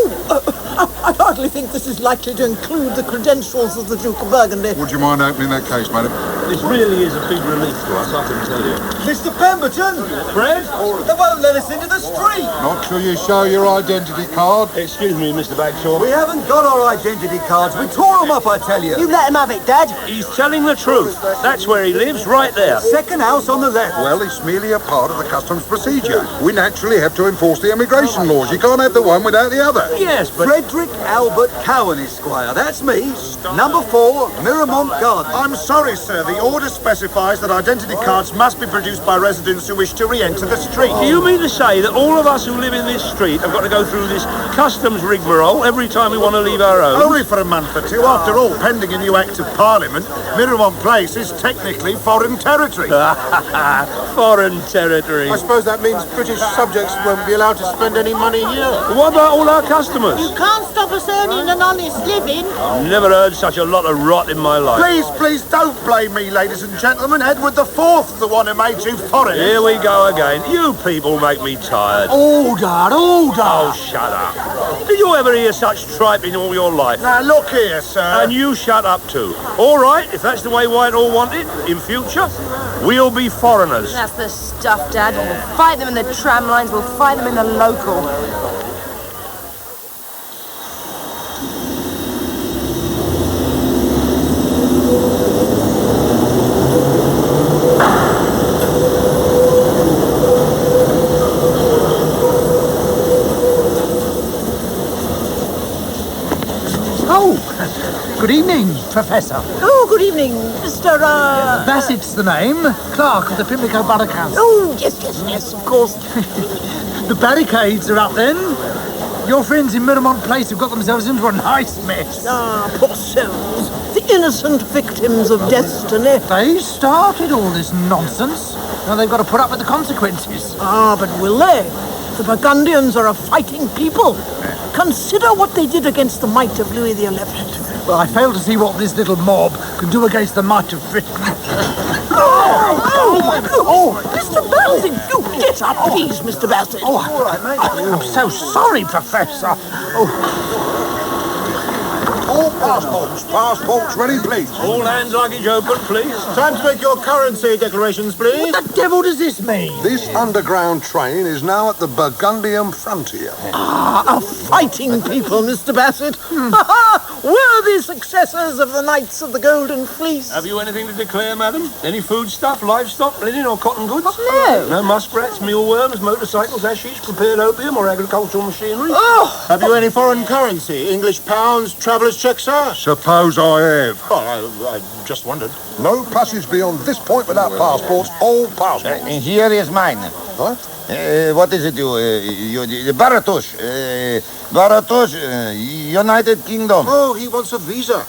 I hardly think this is likely to include the credentials of the Duke of Burgundy. Would you mind opening that case, madam? This really is a big relief to us, I can tell you. Mr. Pemberton! Fred? They won't let us into the street! Not till you show your identity card. Excuse me, Mr. Bagshaw. We haven't got our identity cards. We tore them up, I tell you. You let him have it, Dad. He's telling the truth. That's where he lives, right there. Second house on the left. Well, it's merely a part of the customs procedure. We naturally have to enforce the immigration laws. You can't have the one without the other. Yes, but... Frederick Albert Cowan, Esquire. That's me. Number 4, Miramont Garden. I'm sorry, sir. The order specifies that identity cards must be produced by residents who wish to re-enter the street. Do you mean to say that all of us who live in this street have got to go through this customs rigmarole every time we want to leave our homes? Only for a month or two. After all, pending a new Act of Parliament, Miramont Place is technically foreign territory. Foreign territory. I suppose that means British subjects won't be allowed to spend any money here. What about all our customers? You can't stop us earning an honest living. I've never heard such a lot of rot in my life. Please don't blame me, ladies and gentlemen. Edward IV's the one who made you foreigners. Here we go again. You people make me tired. Order! Oh, shut up. Did you ever hear such tripe in all your life? Now, look here, sir. And you shut up too. All right, if that's the way Whitehall want it, in future, we'll be foreigners. That's the stuff, Dad. We'll fight them in the tram lines, we'll fight them in the local. Good evening, Professor. Oh, good evening, Mr. Bassett's the name. Clarke of the Pimlico Borough Council. Oh, yes, of course. The barricades are up then. Your friends in Miramont Place have got themselves into a nice mess. Ah, poor souls. The innocent victims of destiny. They started all this nonsense. Now they've got to put up with the consequences. Ah, but will they? The Burgundians are a fighting people. Consider what they did against the might of Louis XI. Well, I fail to see what this little mob can do against the might of Britain. Mr. Bassett, you get up, please, Mr. Bassett. Oh, all right, mate. I'm so sorry, Professor. All passports ready, please. All hands luggage open, please. Time to make your currency declarations, please. What the devil does this mean? This underground train is now at the Burgundian frontier. Ah, a fighting people, Mr. Bassett. Worthy successors of the Knights of the Golden Fleece. Have you anything to declare, madam? Any foodstuff, livestock, linen or cotton goods? No. No muskrats, mealworms, motorcycles, hashish, prepared opium or agricultural machinery? Oh! Have you any foreign currency? English pounds, traveller's check, sir? Suppose I have. Oh, I just wondered. No passage beyond this point without passports. All passports. Here is mine. What? What is it you Baratouche. Baratouche, United Kingdom. Oh, he wants a visa.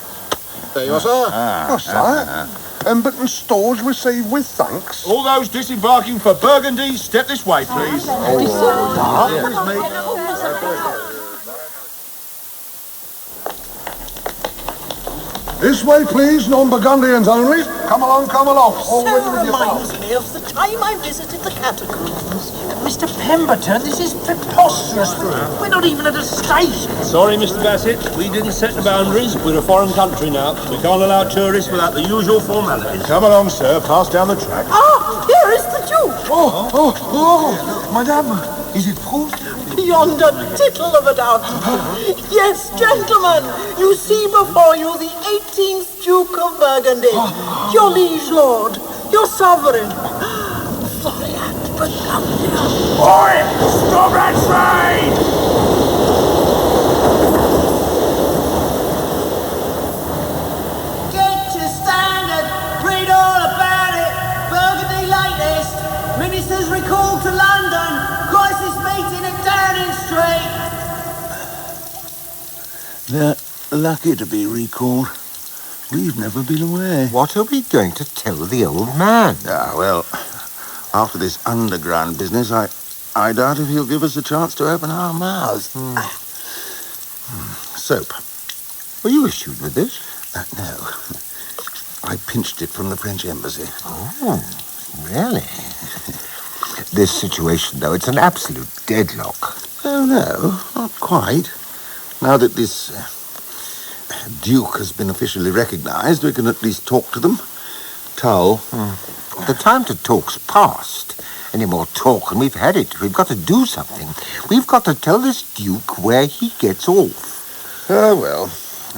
There you are, sir. What's that? Pemberton stores received with thanks. All those disembarking for Burgundy, step this way, please. This way, please. Non-Burgundians only. Come along, come along. So reminds me of the time I visited the catacombs. Mr. Pemberton, this is preposterous. We're not even at a station. Sorry, Mr. Bassett. We didn't set the boundaries. We're a foreign country now. We can't allow tourists without the usual formalities. Come along, sir. Pass down the track. Ah, here is the Duke. Madame, is it proof? Beyond a tittle of a doubt. Yes, gentlemen, you see before you the 18th Duke of Burgundy, your liege lord, your sovereign. Oi! Stop that train! Get your standard, read all about it. Burgundy latest. Ministers recalled to London. Crisis meeting at Downing Street. They're lucky to be recalled. We've never been away. What are we going to tell the old man? Ah, well, after this underground business, I doubt if he'll give us a chance to open our mouths. Soap. Were you issued with this? No. I pinched it from the French embassy. Oh, really? This situation, though, it's an absolute deadlock. Oh, no, not quite. Now that this Duke has been officially recognized, we can at least talk to them. Tull. The time to talk's past. Any more talk, and we've had it. We've got to do something. We've got to tell this Duke where he gets off. Oh, well,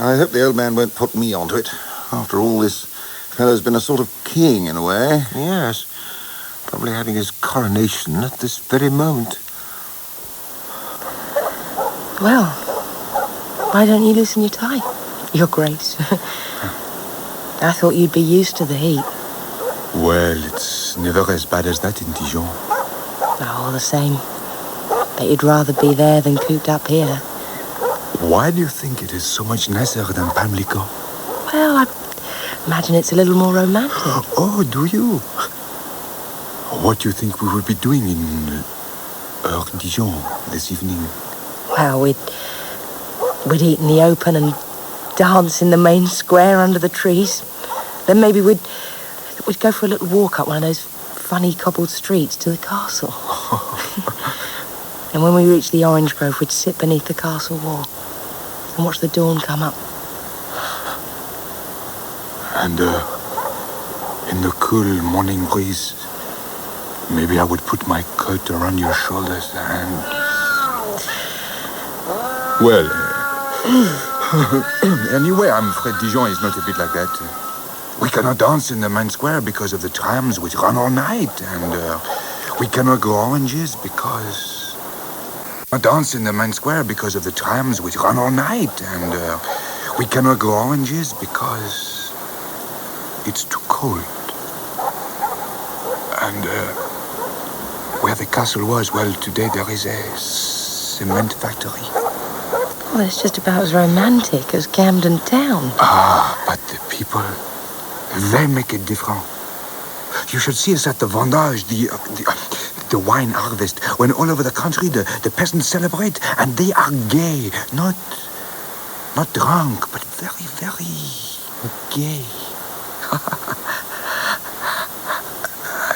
I hope the old man won't put me onto it. After all, this fellow's been a sort of king in a way. Yes. Probably having his coronation at this very moment. Well, why don't you loosen your tie, Your Grace? I thought you'd be used to the heat. Well, it's never as bad as that in Dijon. All the same. Bet you'd rather be there than cooped up here. Why do you think it is so much nicer than Pimlico? Well, I imagine it's a little more romantic. Oh, do you? What do you think we will be doing in Dijon this evening? Well, we'd eat in the open and dance in the main square under the trees. Then maybe we'd go for a little walk up one of those funny cobbled streets to the castle. And when we reached the orange grove, we'd sit beneath the castle wall and watch the dawn come up. And in the cool morning breeze, maybe I would put my coat around your shoulders and... Well, anyway, I'm afraid Dijon is not a bit like that. We cannot dance in the main square because of the trams which run all night, and we cannot grow oranges because... dance in the main square because of the trams which run all night, and we cannot grow oranges because it's too cold. And where the castle was, well, today there is a cement factory. Well, it's just about as romantic as Camden Town. Ah, but the people, they make it different. You should see us at the vendage, the wine harvest, when all over the country the peasants celebrate, and they are gay, not drunk, but very, very gay.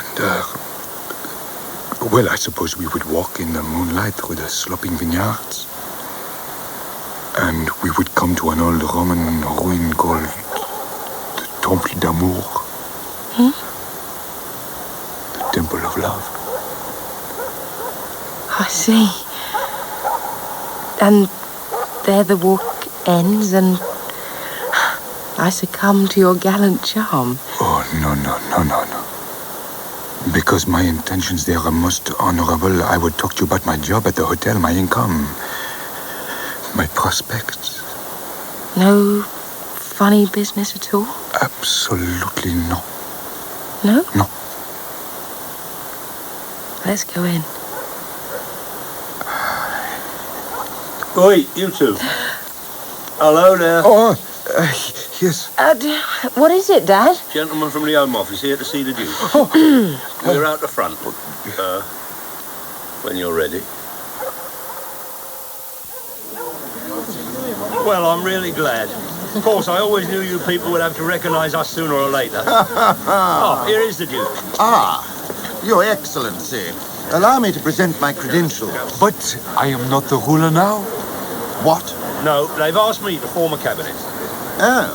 And, well, I suppose we would walk in the moonlight through the sloping vineyards, and we would come to an old Roman ruin called the Temple d'Amour. The Temple of Love. I see. And there the walk ends, and I succumb to your gallant charm. Oh, no. Because my intentions there are most honorable, I would talk to you about my job at the hotel, my income, my prospects. No funny business at all? Absolutely no. No? No. Let's go in. Oi, you two. Hello there. Oh, yes. What is it, Dad? Gentleman from the Home Office here to see the Duke. We're out the front. When you're ready. Well, I'm really glad. Of course, I always knew you people would have to recognise us sooner or later. Oh, here is the Duke. Ah, Your Excellency. Allow me to present my credentials. But I am not the ruler now. What? No, they've asked me to form a cabinet. Oh,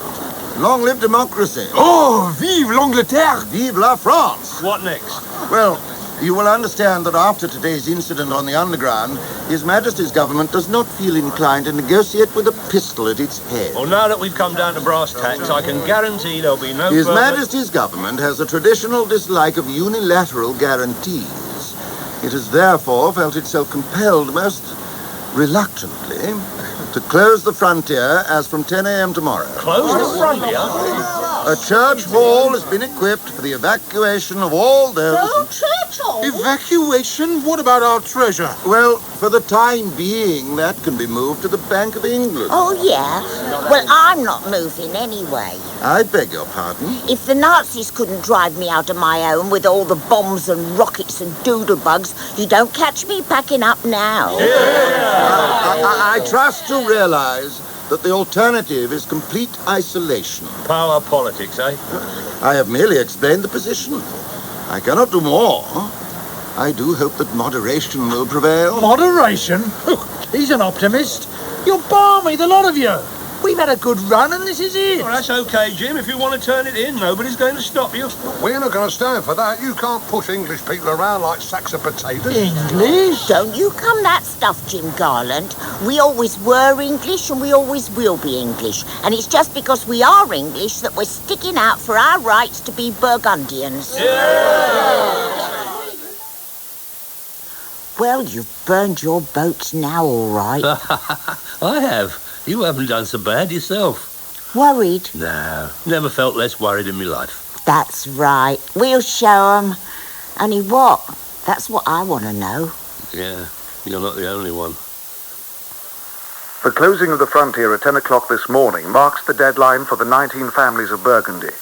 long live democracy. Oh, vive l'Angleterre! Vive la France! What next? Well, You will understand that after today's incident on the Underground, His Majesty's government does not feel inclined to negotiate with a pistol at its head. Well, now that we've come down to brass tacks, I can guarantee there'll be no His further... Majesty's government has a traditional dislike of unilateral guarantees. It has therefore felt itself compelled, most reluctantly, to close the frontier as from 10 a.m. tomorrow. Close the frontier? A church hall has been equipped for the evacuation of all those... church hall? Evacuation? What about our treasure? Well, for the time being, that can be moved to the Bank of England. Oh, yeah? Well, I'm not moving anyway. I beg your pardon? If the Nazis couldn't drive me out of my home with all the bombs and rockets and doodlebugs, you don't catch me packing up now. I trust you realise that the alternative is complete isolation. Power politics, eh? I have merely explained the position. I cannot do more. I do hope that moderation will prevail. Moderation? He's an optimist. You're balmy, the lot of you. We've had a good run and this is it. Well, that's okay, Jim. If you want to turn it in, nobody's going to stop you. We're not going to stand for that. You can't push English people around like sacks of potatoes. English? Don't you come that stuff, Jim Garland. We always were English and we always will be English. And it's just because we are English that we're sticking out for our rights to be Burgundians. Well, you've burned your boats now, all right. I have. You haven't done so bad yourself. Worried? No, never felt less worried in my life. That's right. We'll show 'em. Only what? That's what I want to know. Yeah, you're not the only one. The closing of the frontier at 10 o'clock this morning marks the deadline for the 19 families of Burgundy.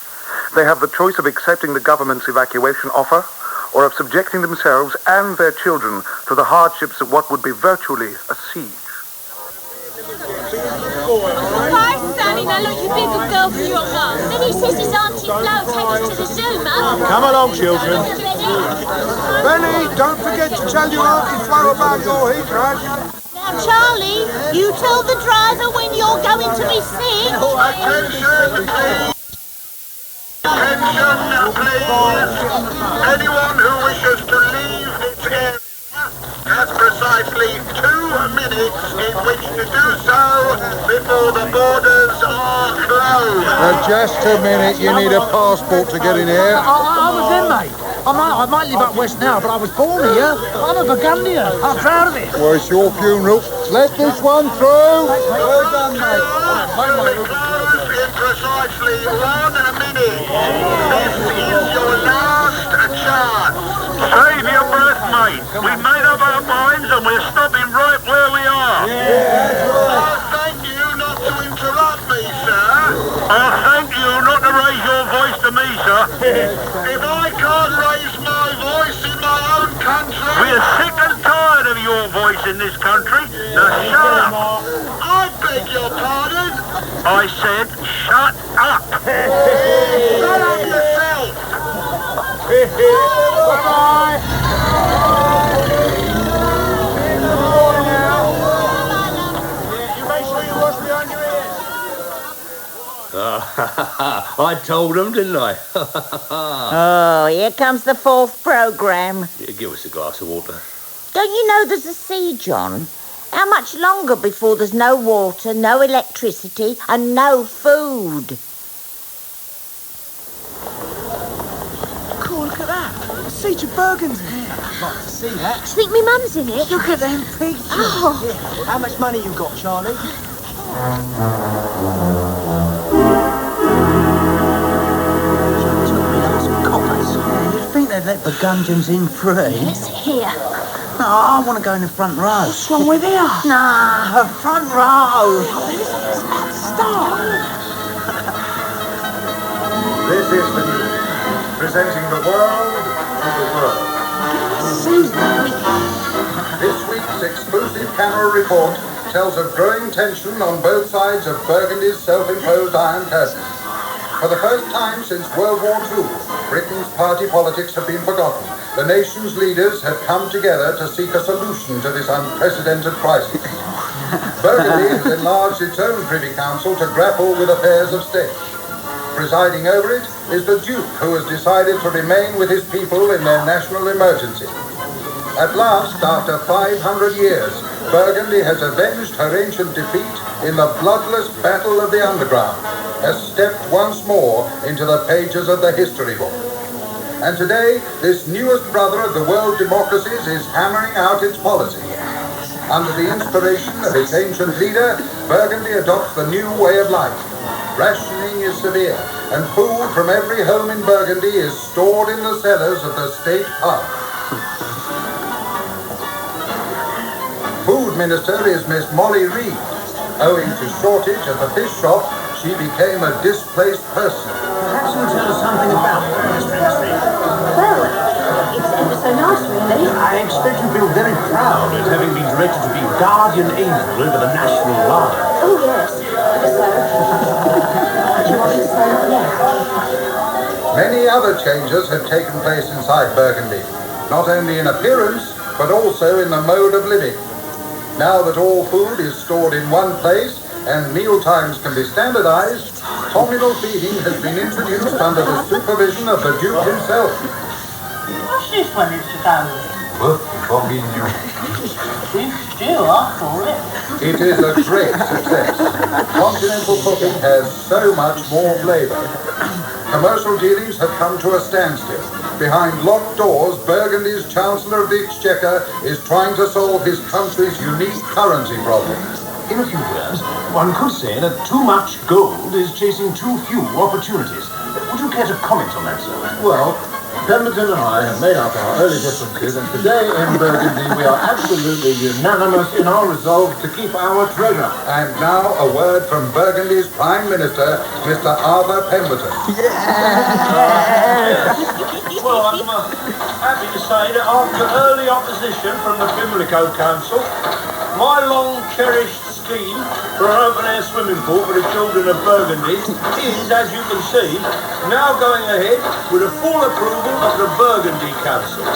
They have the choice of accepting the government's evacuation offer or of subjecting themselves and their children to the hardships of what would be virtually a siege. Hi, Sally. Now look, you be a good girl for your mum. Then he says his Auntie Flo take us to the zoo, Mum. Come along, children. Benny, don't forget to tell your Auntie Flo about your heat rash. Now, Charlie, you tell the driver when you're going to be sick. Attention, please. Attention, please. Anyone who wishes to leave this area has precisely 2 minutes in which to do so before the borders are closed. Just a minute, you need a passport to get in here. I was in, mate. I might live up west now, but I was born here. I'm a Burgundian. I'm proud of it. Well, it's your funeral. Let this one through. Well done, mate. Will be closed in precisely 1 minute. This is your last chance. Save your breath, mate. We've made up our minds and we're stopping right where we are. Thank you not to interrupt me, sir. Thank you not to raise your voice to me, sir. If I can't raise my voice in my own country... We're sick and tired of your voice in this country. Now shut up. I beg your pardon. I said shut up. Shut up yourself. Bye-bye. You make sure you wash behind your ears. I told them, didn't I? Oh, here comes the 4th programme. Yeah, give us a glass of water. Don't you know there's a siege on? How much longer before there's no water, no electricity and no food? Cool, look at that. Siege of Burgundy. I'd like to see that. Do you think me mum's in it? Look at them pictures. Oh. Here, how much money you got, Charlie? You'd think they'd let Burgundians in free. Let's hear. No, I want to go in the front row. What's wrong with you? Nah, front row. Stop. This is the news, presenting the world to the world. This week's exclusive camera report tells of growing tension on both sides of Burgundy's self-imposed Iron Curtain. For the first time since World War II, Britain's party politics have been forgotten. The nation's leaders have come together to seek a solution to this unprecedented crisis. Burgundy has enlarged its own Privy Council to grapple with affairs of state. Presiding over it is the Duke, who has decided to remain with his people in their national emergency. At last, after 500 years, Burgundy has avenged her ancient defeat in the bloodless Battle of the Underground, has stepped once more into the pages of the history book. And today, this newest brother of the world democracies is hammering out its policy. Under the inspiration of its ancient leader, Burgundy adopts the new way of life. Rationing is severe, and food from every home in Burgundy is stored in the cellars of the state pub. Food Minister is Miss Molly Reed. Owing to shortage at the fish shop, she became a displaced person. Perhaps you'll tell us something about this ministry. Well, it's ever so nice, really. I expect you feel very proud at having been directed to be guardian angel over the national line. Oh, yes. So, do you want me to say that now? Many other changes have taken place inside Burgundy, not only in appearance, but also in the mode of living. Now that all food is stored in one place and meal times can be standardized, communal feeding has been introduced under the supervision of the Duke himself. What's this one, Mr. Cowley? Beef stew, I call it. It is a great success. Continental cooking has so much more flavor. Commercial dealings have come to a standstill. Behind locked doors, Burgundy's Chancellor of the Exchequer is trying to solve his country's unique currency problem. In a few words, one could say that too much gold is chasing too few opportunities. Would you care to comment on that, sir? Well, Pemberton and I have made up our early differences, and today in Burgundy we are absolutely unanimous in our resolve to keep our treasure. And now a word from Burgundy's Prime Minister, Mr. Arthur Pemberton. Well, I'm happy to say that after early opposition from the Pimlico Council, my long-cherished scheme for an open-air swimming pool for the children of Burgundy is, as you can see, now going ahead with the full approval of the Burgundy Council.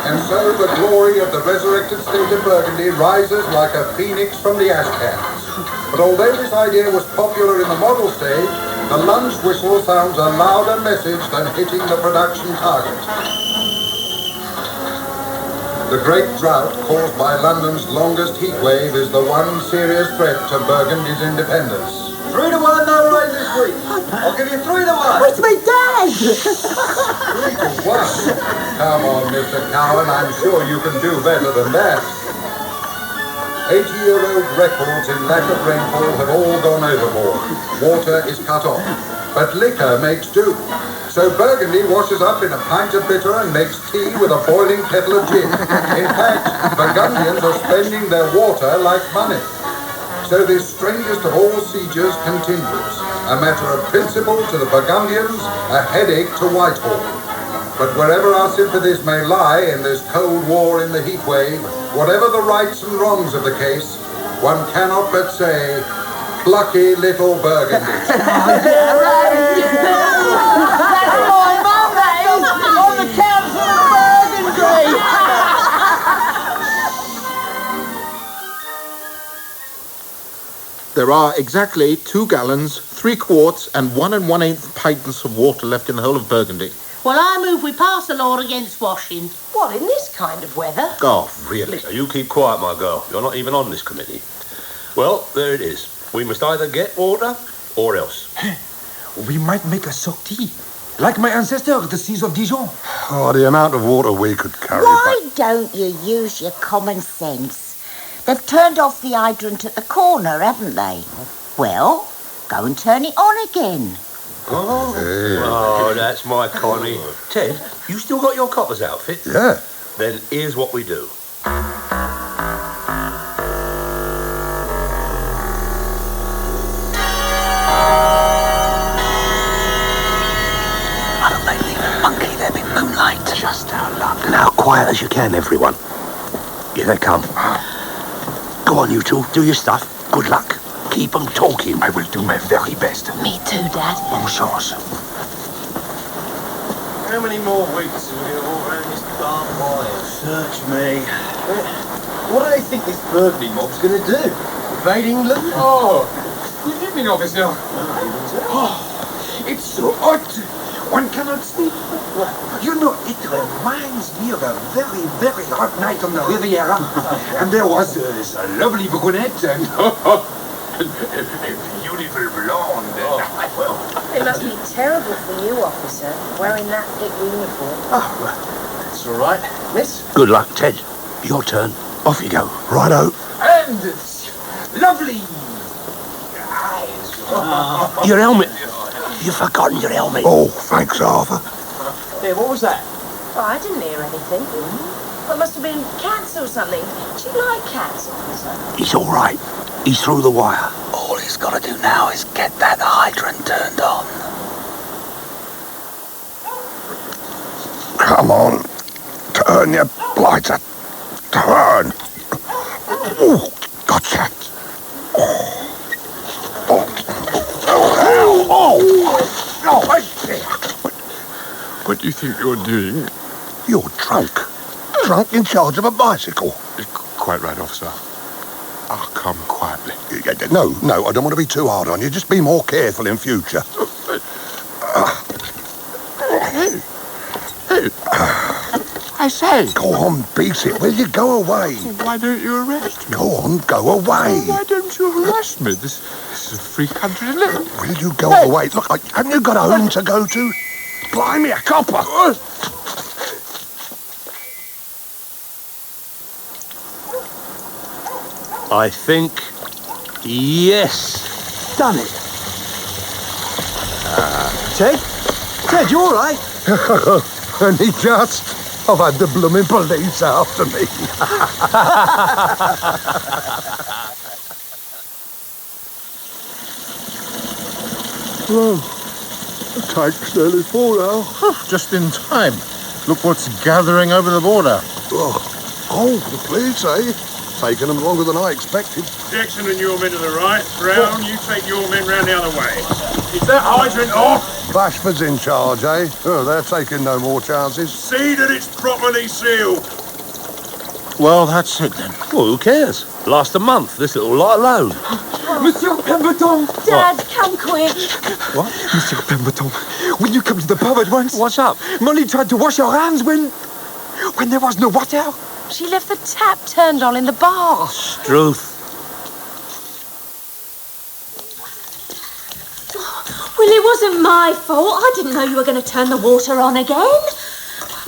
And so the glory of the resurrected state of Burgundy rises like a phoenix from the ash cans. But although this idea was popular in the model stage, the lunch whistle sounds a louder message than hitting the production target. The great drought caused by London's longest heat wave is the one serious threat to Burgundy's independence. 3-1, no rain this week. I'll give you 3-1. It's me, Dad! 3-1? Come on, Mr. Cowan, I'm sure you can do better than that. 80-year-old records in lack of rainfall have all gone overboard. Water is cut off, but liquor makes do. So Burgundy washes up in a pint of bitter and makes tea with a boiling kettle of gin. In fact, Burgundians are spending their water like money. So this strangest of all sieges continues. A matter of principle to the Burgundians, a headache to Whitehall. But wherever our sympathies may lie in this cold war in the heat wave, whatever the rights and wrongs of the case, one cannot but say, plucky little Burgundy. That's my mum, that is, on the council of Burgundy. There are exactly 2 gallons, 3 quarts, and 1 1/8 pints of water left in the whole of Burgundy. Well, I move we pass a law against washing. What, in this kind of weather? Oh, really? Now, you keep quiet, my girl. You're not even on this committee. Well, there it is. We must either get water or else. We might make a sortie. Like my ancestor, the seas of Dijon. Oh, the amount of water we could carry. Why don't you use your common sense? They've turned off the hydrant at the corner, haven't they? Well, go and turn it on again. Oh, that's my Connie. Ted, you still got your copper's outfit? Yeah. Then here's what we do. Why don't they leave a monkey them in moonlight? Just our luck. Now, quiet as you can, everyone. Here they come. Go on, you two. Do your stuff. Good luck. Keep them talking. I will do my very best. Me too, Dad. Bonne chance. How many more weeks are we going to walk around this barbed wire? Search me. What do they think this Burgundy mob's going to do? Invade England? Oh, good evening, officer. It's so hot. One cannot sleep. You know, it reminds me of a very, very hot night on the Riviera. And there was this lovely brunette and a beautiful blonde. It must be terrible for you, officer, wearing that thick uniform. Oh, well, that's all right, miss. Good luck, Ted. Your turn. Off you go. Righto. And it's lovely eyes. Your helmet. You've forgotten your helmet. Oh, thanks, Arthur. Yeah, what was that? Oh, I didn't hear anything. Well, it must have been cats or something. Do you like cats, officer? He's all right. He's through the wire. All he's got to do now is get that hydrant turned on. Come on. Turn your blighter. Turn. Oh, gotcha. What do you think you're doing? You're drunk. Drunk in charge of a bicycle. Quite right, officer. I'll come quietly. No, I don't want to be too hard on you. Just be more careful in future. Hey, I say. Go on, beat it, will you? Go away. Why don't you arrest me? Go on, go away. Why don't you arrest me? This is a free country to live in. Will you go away? Look, haven't you got a home to go to? Blimey, a copper. I think... yes. Done it. Ted, you all right? And he just... I've had the blooming police after me. Well, the tank's nearly full now. Just in time. Look what's gathering over the border. Oh, the police, eh? Taking them longer than I expected. Jackson and your men to the right. Brown, you take your men round the other way. Is that hydrant off? Bashford's in charge, eh? Oh, they're taking no more chances. See that it's properly sealed. Well, that's it then. Well, who cares? Last a month, this little lot alone. Monsieur Pemberton! Dad, come quick. What? Monsieur Pemberton, will you come to the pub at once? What's up? Molly tried to wash her hands when there was no water. She left the tap turned on in the bar. Struth. Well, it wasn't my fault. I didn't know you were going to turn the water on again.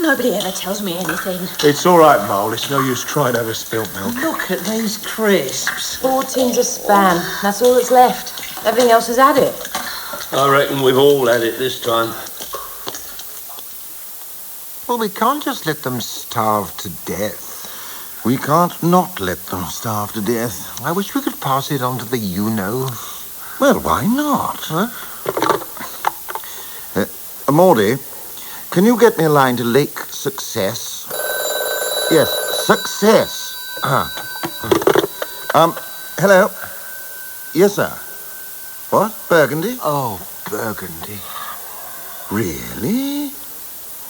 Nobody ever tells me anything. It's all right, Mole. It's no use trying over spilt milk. Look at these crisps. 4 tins of Spam. That's all that's left. Everything else has had it. I reckon we've all had it this time. Well, we can't just let them starve to death. We can't not let them starve to death. I wish we could pass it on to the you-know. Well, why not? Huh? Mordy, can you get me a line to Lake Success? Yes, Success. Hello? Yes, sir. What? Burgundy? Oh, Burgundy. Really?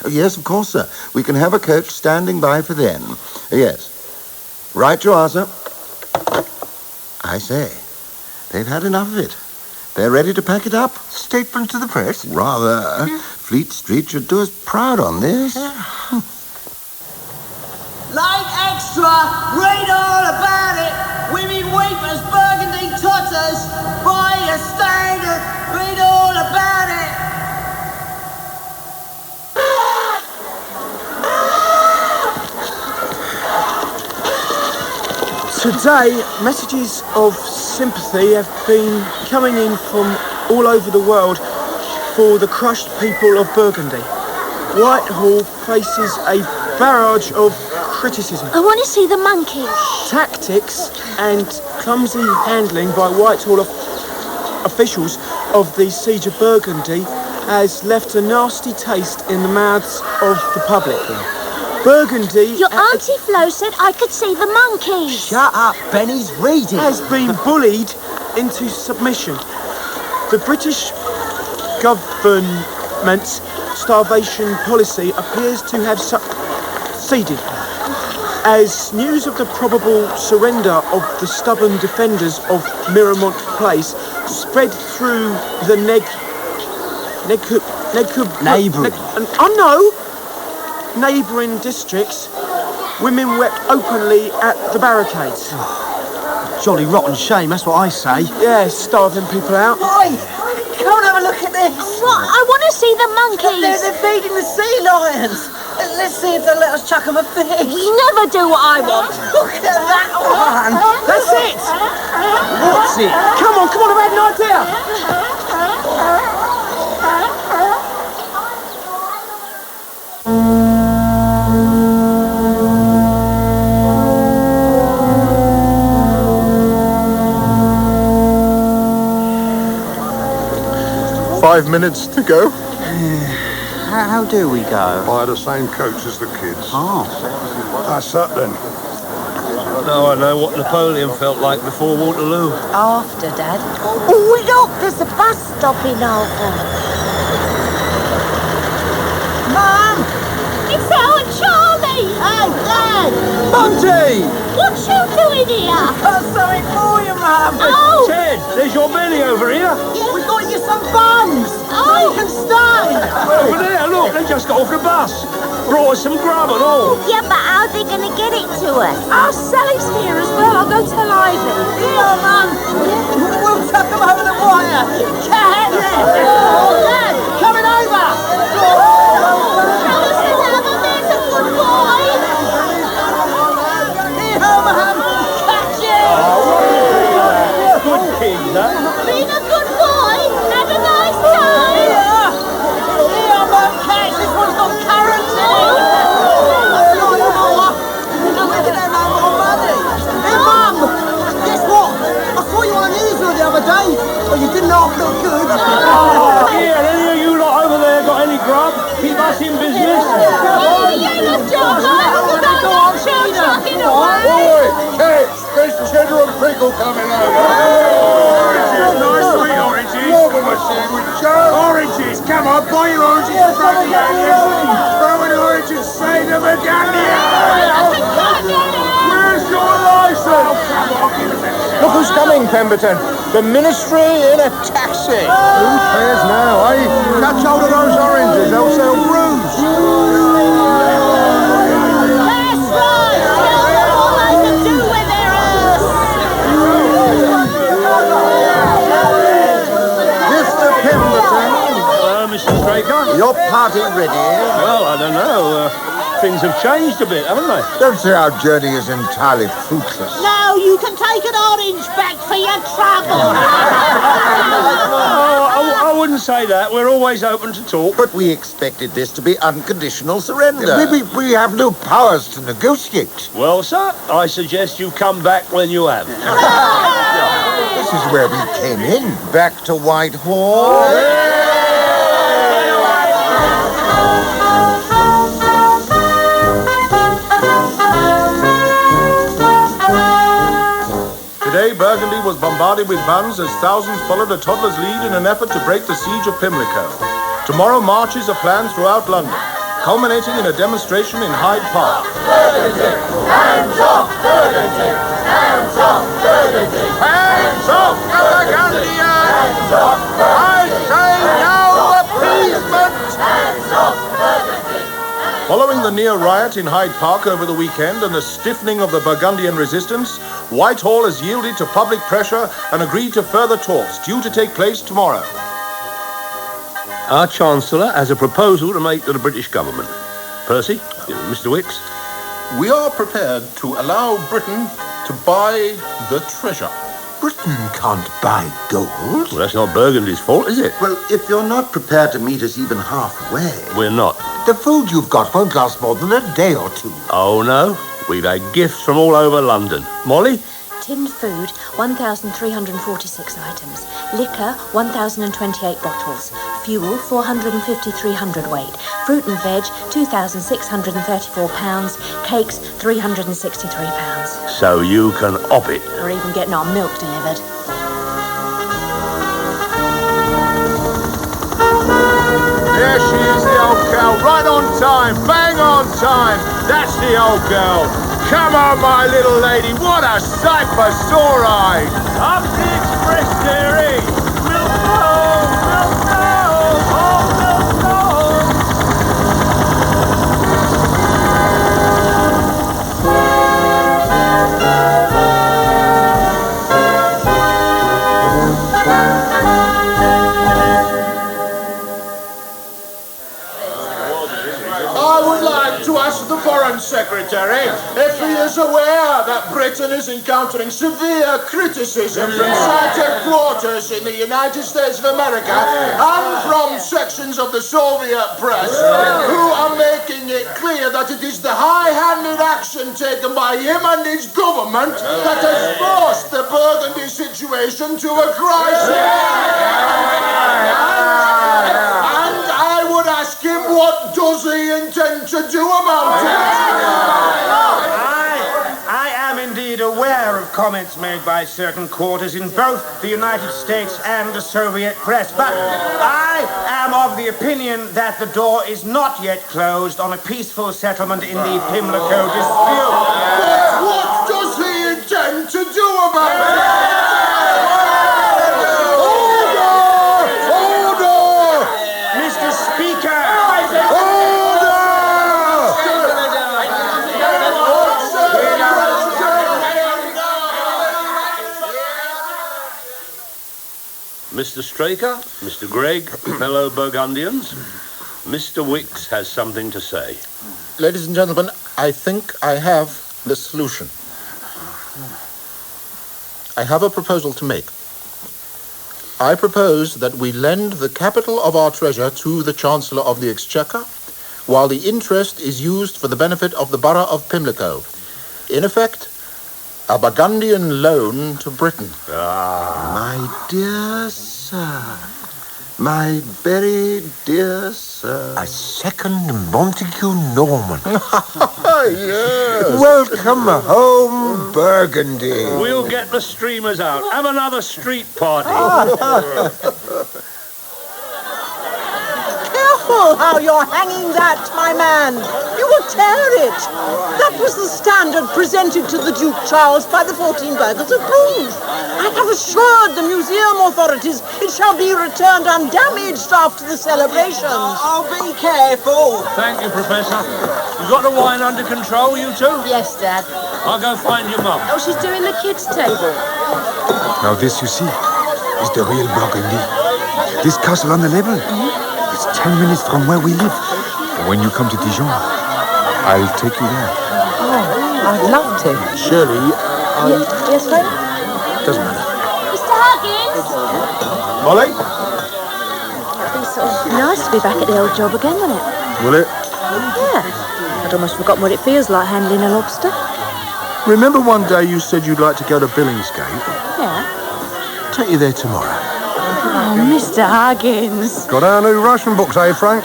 Oh, yes, of course, sir. We can have a coach standing by for then. Yes. Right you are, sir. I say, they've had enough of it. They're ready to pack it up. Statement to the press? Rather. Fleet Street should do us proud on this. Like extra, read all about it. Women weepers, burgundy totters. Buy your standard, read all about it. Today, messages of sympathy have been coming in from all over the world for the crushed people of Burgundy. Whitehall faces a barrage of criticism. I want to see the monkeys. Tactics and clumsy handling by Whitehall officials of the siege of Burgundy has left a nasty taste in the mouths of the public. Burgundy... Your Auntie Flo said I could see the monkeys. Shut up, Benny's reading. ...has been bullied into submission. The British government's starvation policy appears to have succeeded, as news of the probable surrender of the stubborn defenders of Miramont Place spread through the Neighbouring. I know. Neighbouring districts, women wept openly at the barricades. Jolly rotten shame, that's what I say. Yeah, starving people out. Oi! Come and have a look at this. What? I want to see the monkeys. They're feeding the sea lions. Let's see if they'll let us chuck them a fish. You never do what I want. Look at that one. That's it. What's it? Come on, I've had an idea. 5 minutes to go. How do we go? By the same coach as the kids. Oh. That's up then. Now I know what Napoleon felt like before Waterloo. After, Dad. Oh, look, there's a bus stopping over. Mum! It's our Charlie. Hey, Dad! Monty! What you doing here? I've got something for you, Mum. Oh! Ted, there's your Billy over here. We got you some buns. So you can stay. Over there, look, they just got off the bus. Brought us some grub and all. Yeah, but how are they going to get it to us? Our Sally's here as well. I'll go tell Ivy. Here, Mum. We'll chuck them over the wire. Cat! Dad, coming over. Good kid, that. Being a good boy. Have a nice time. Here, Mum, catch. This one's got currents in it. We can have no more money. Hey, Mum, guess what? I saw you on the newsreel the other day. Well, you didn't half look good. Yeah, any of you lot over there got any grub? Keep us in business. Boy, Kate, there's cheddar and pickle coming over. Oranges, nice sweet oranges. Love them a sandwich, Joe. Oranges, come on, buy your oranges and throw the onions. Throw an orange and say the Burgundian. Where's your license? Look who's coming, Pemberton. The ministry in a taxi. Who cares now, eh? Catch hold of those oranges, they'll sell brews. Mr. Straker? Your party ready? Well, I don't know. Things have changed a bit, haven't they? Don't say our journey is entirely fruitless. No, you can take an orange back for your trouble. I wouldn't say that. We're always open to talk. But we expected this to be unconditional surrender. We have no powers to negotiate. Well, sir, I suggest you come back when you have. This is where we came in. Back to Whitehall. Today, Burgundy was bombarded with guns as thousands followed a toddler's lead in an effort to break the siege of Pimlico. Tomorrow, marches are planned throughout London, culminating in a demonstration in Hyde Park. Burgundy! Hands off Burgundy! Hands off Burgundy! Hands off the Burgundians! Hands off I say no appeasement! Hands off Burgundy! Following the near riot in Hyde Park over the weekend and the stiffening of the Burgundian resistance, Whitehall has yielded to public pressure and agreed to further talks due to take place tomorrow. Our Chancellor has a proposal to make to the British government. Percy, Mr. Wicks? We are prepared to allow Britain to buy the treasure. Britain can't buy gold. Well, that's not Burgundy's fault, is it? Well, if you're not prepared to meet us even halfway... We're not. The food you've got won't last more than a day or two. Oh, no. We've had gifts from all over London. Molly? Tinned food, 1,346 items. Liquor, 1,028 bottles. Fuel, 450 300 weight. Fruit and veg, 2,634 pounds. Cakes, 363 pounds. So you can op it. We're even getting our milk delivered. There she is, the old girl, right on time, bang on time. That's the old girl. Come on, my little lady, what a sight for sore eyes. Up the express, dearie. We'll go, we'll go. Oh. I would like to ask the Foreign Secretary if he is aware that Britain is encountering severe criticism from certain quarters in the United States of America and from sections of the Soviet press who are making it clear that it is the high-handed action taken by him and his government that has forced the Burgundy situation to a crisis. And I would ask him, what does he intend to do about it? I am indeed aware of comments made by certain quarters in both the United States and the Soviet press, but I am of the opinion that the door is not yet closed on a peaceful settlement in the Pimlico dispute. But what does he intend to do about it? Mr. Straker, Mr. Gregg, fellow Burgundians, Mr. Wicks has something to say. Ladies and gentlemen, I think I have the solution. I have a proposal to make. I propose that we lend the capital of our treasure to the Chancellor of the Exchequer, while the interest is used for the benefit of the borough of Pimlico. In effect, a Burgundian loan to Britain. My dear sir, my very dear sir. A second Montague Norman. Yes. Welcome home, Burgundy. We'll get the streamers out. Have another street party. Careful how you're hanging that, my man. You will tear it. That was the standard presented to the Duke Charles by the 14 burghers of Bruges. I have assured the museum authorities it shall be returned undamaged after the celebrations. Oh, be careful. Thank you, Professor. You got the wine under control, you two? Yes, Dad. I'll go find your mum. Oh, she's doing the kids' table. Now this, you see, is the real Burgundy. This castle on the level. It's 10 minutes from where we live. And when you come to Dijon, I'll take you there. Oh, I'd love to. Shirley, Yes, Frank? doesn't matter. Mr. Huggins! Molly? It'd be sort of nice to be back at the old job again, wouldn't it? Will it? Yeah. I'd almost forgotten what it feels like handling a lobster. Remember one day you said you'd like to go to Billingsgate? Yeah. Take you there tomorrow. Oh, Mr. Huggins. Got our new ration books, eh, Frank?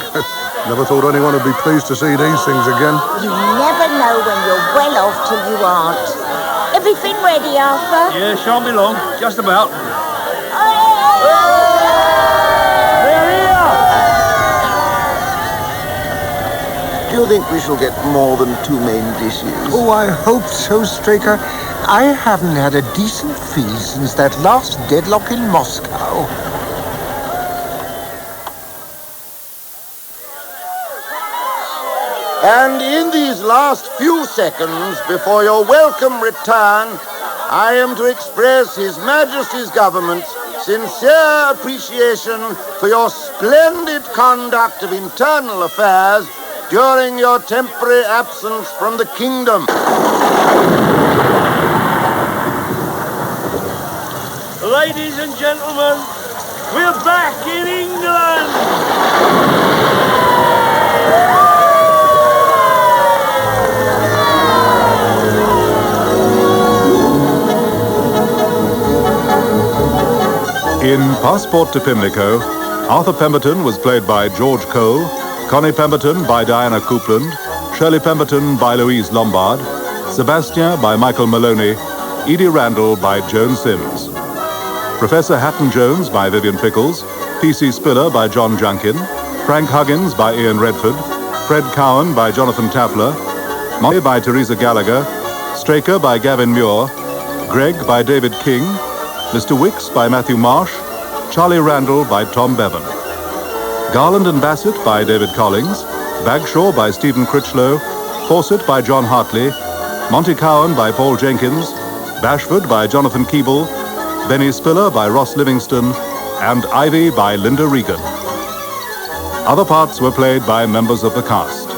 Never thought anyone would be pleased to see these things again. You never know when you're well off till you aren't. Everything ready, Arthur? Yeah, shan't be long. Just about. Do you think we shall get more than 2 main dishes? Oh, I hope so, Straker. I haven't had a decent feast since that last deadlock in Moscow. And in these last few seconds before your welcome return, I am to express His Majesty's government's sincere appreciation for your splendid conduct of internal affairs during your temporary absence from the kingdom. Ladies and gentlemen, we're back in England! In Passport to Pimlico, Arthur Pemberton was played by George Cole, Connie Pemberton by Diana Coupland, Shirley Pemberton by Louise Lombard, Sebastian by Michael Maloney, Edie Randall by Joan Sims. Professor Hatton Jones by Vivian Pickles, P.C. Spiller by John Junkin, Frank Huggins by Ian Redford, Fred Cowan by Jonathan Tafler, Molly by Teresa Gallagher, Straker by Gavin Muir, Gregg by David King, Mr. Wicks by Matthew Marsh, Charlie Randall by Tom Bevan. Garland and Bassett by David Collings, Bagshaw by Stephen Critchlow, Fawcett by John Hartley, Monty Cowan by Paul Jenkins, Bashford by Jonathan Keeble, Benny Spiller by Ross Livingston, and Ivy by Linda Regan. Other parts were played by members of the cast.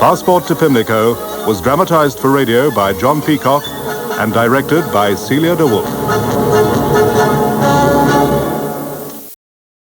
Passport to Pimlico was dramatized for radio by John Peacock and directed by Celia de Wolfe.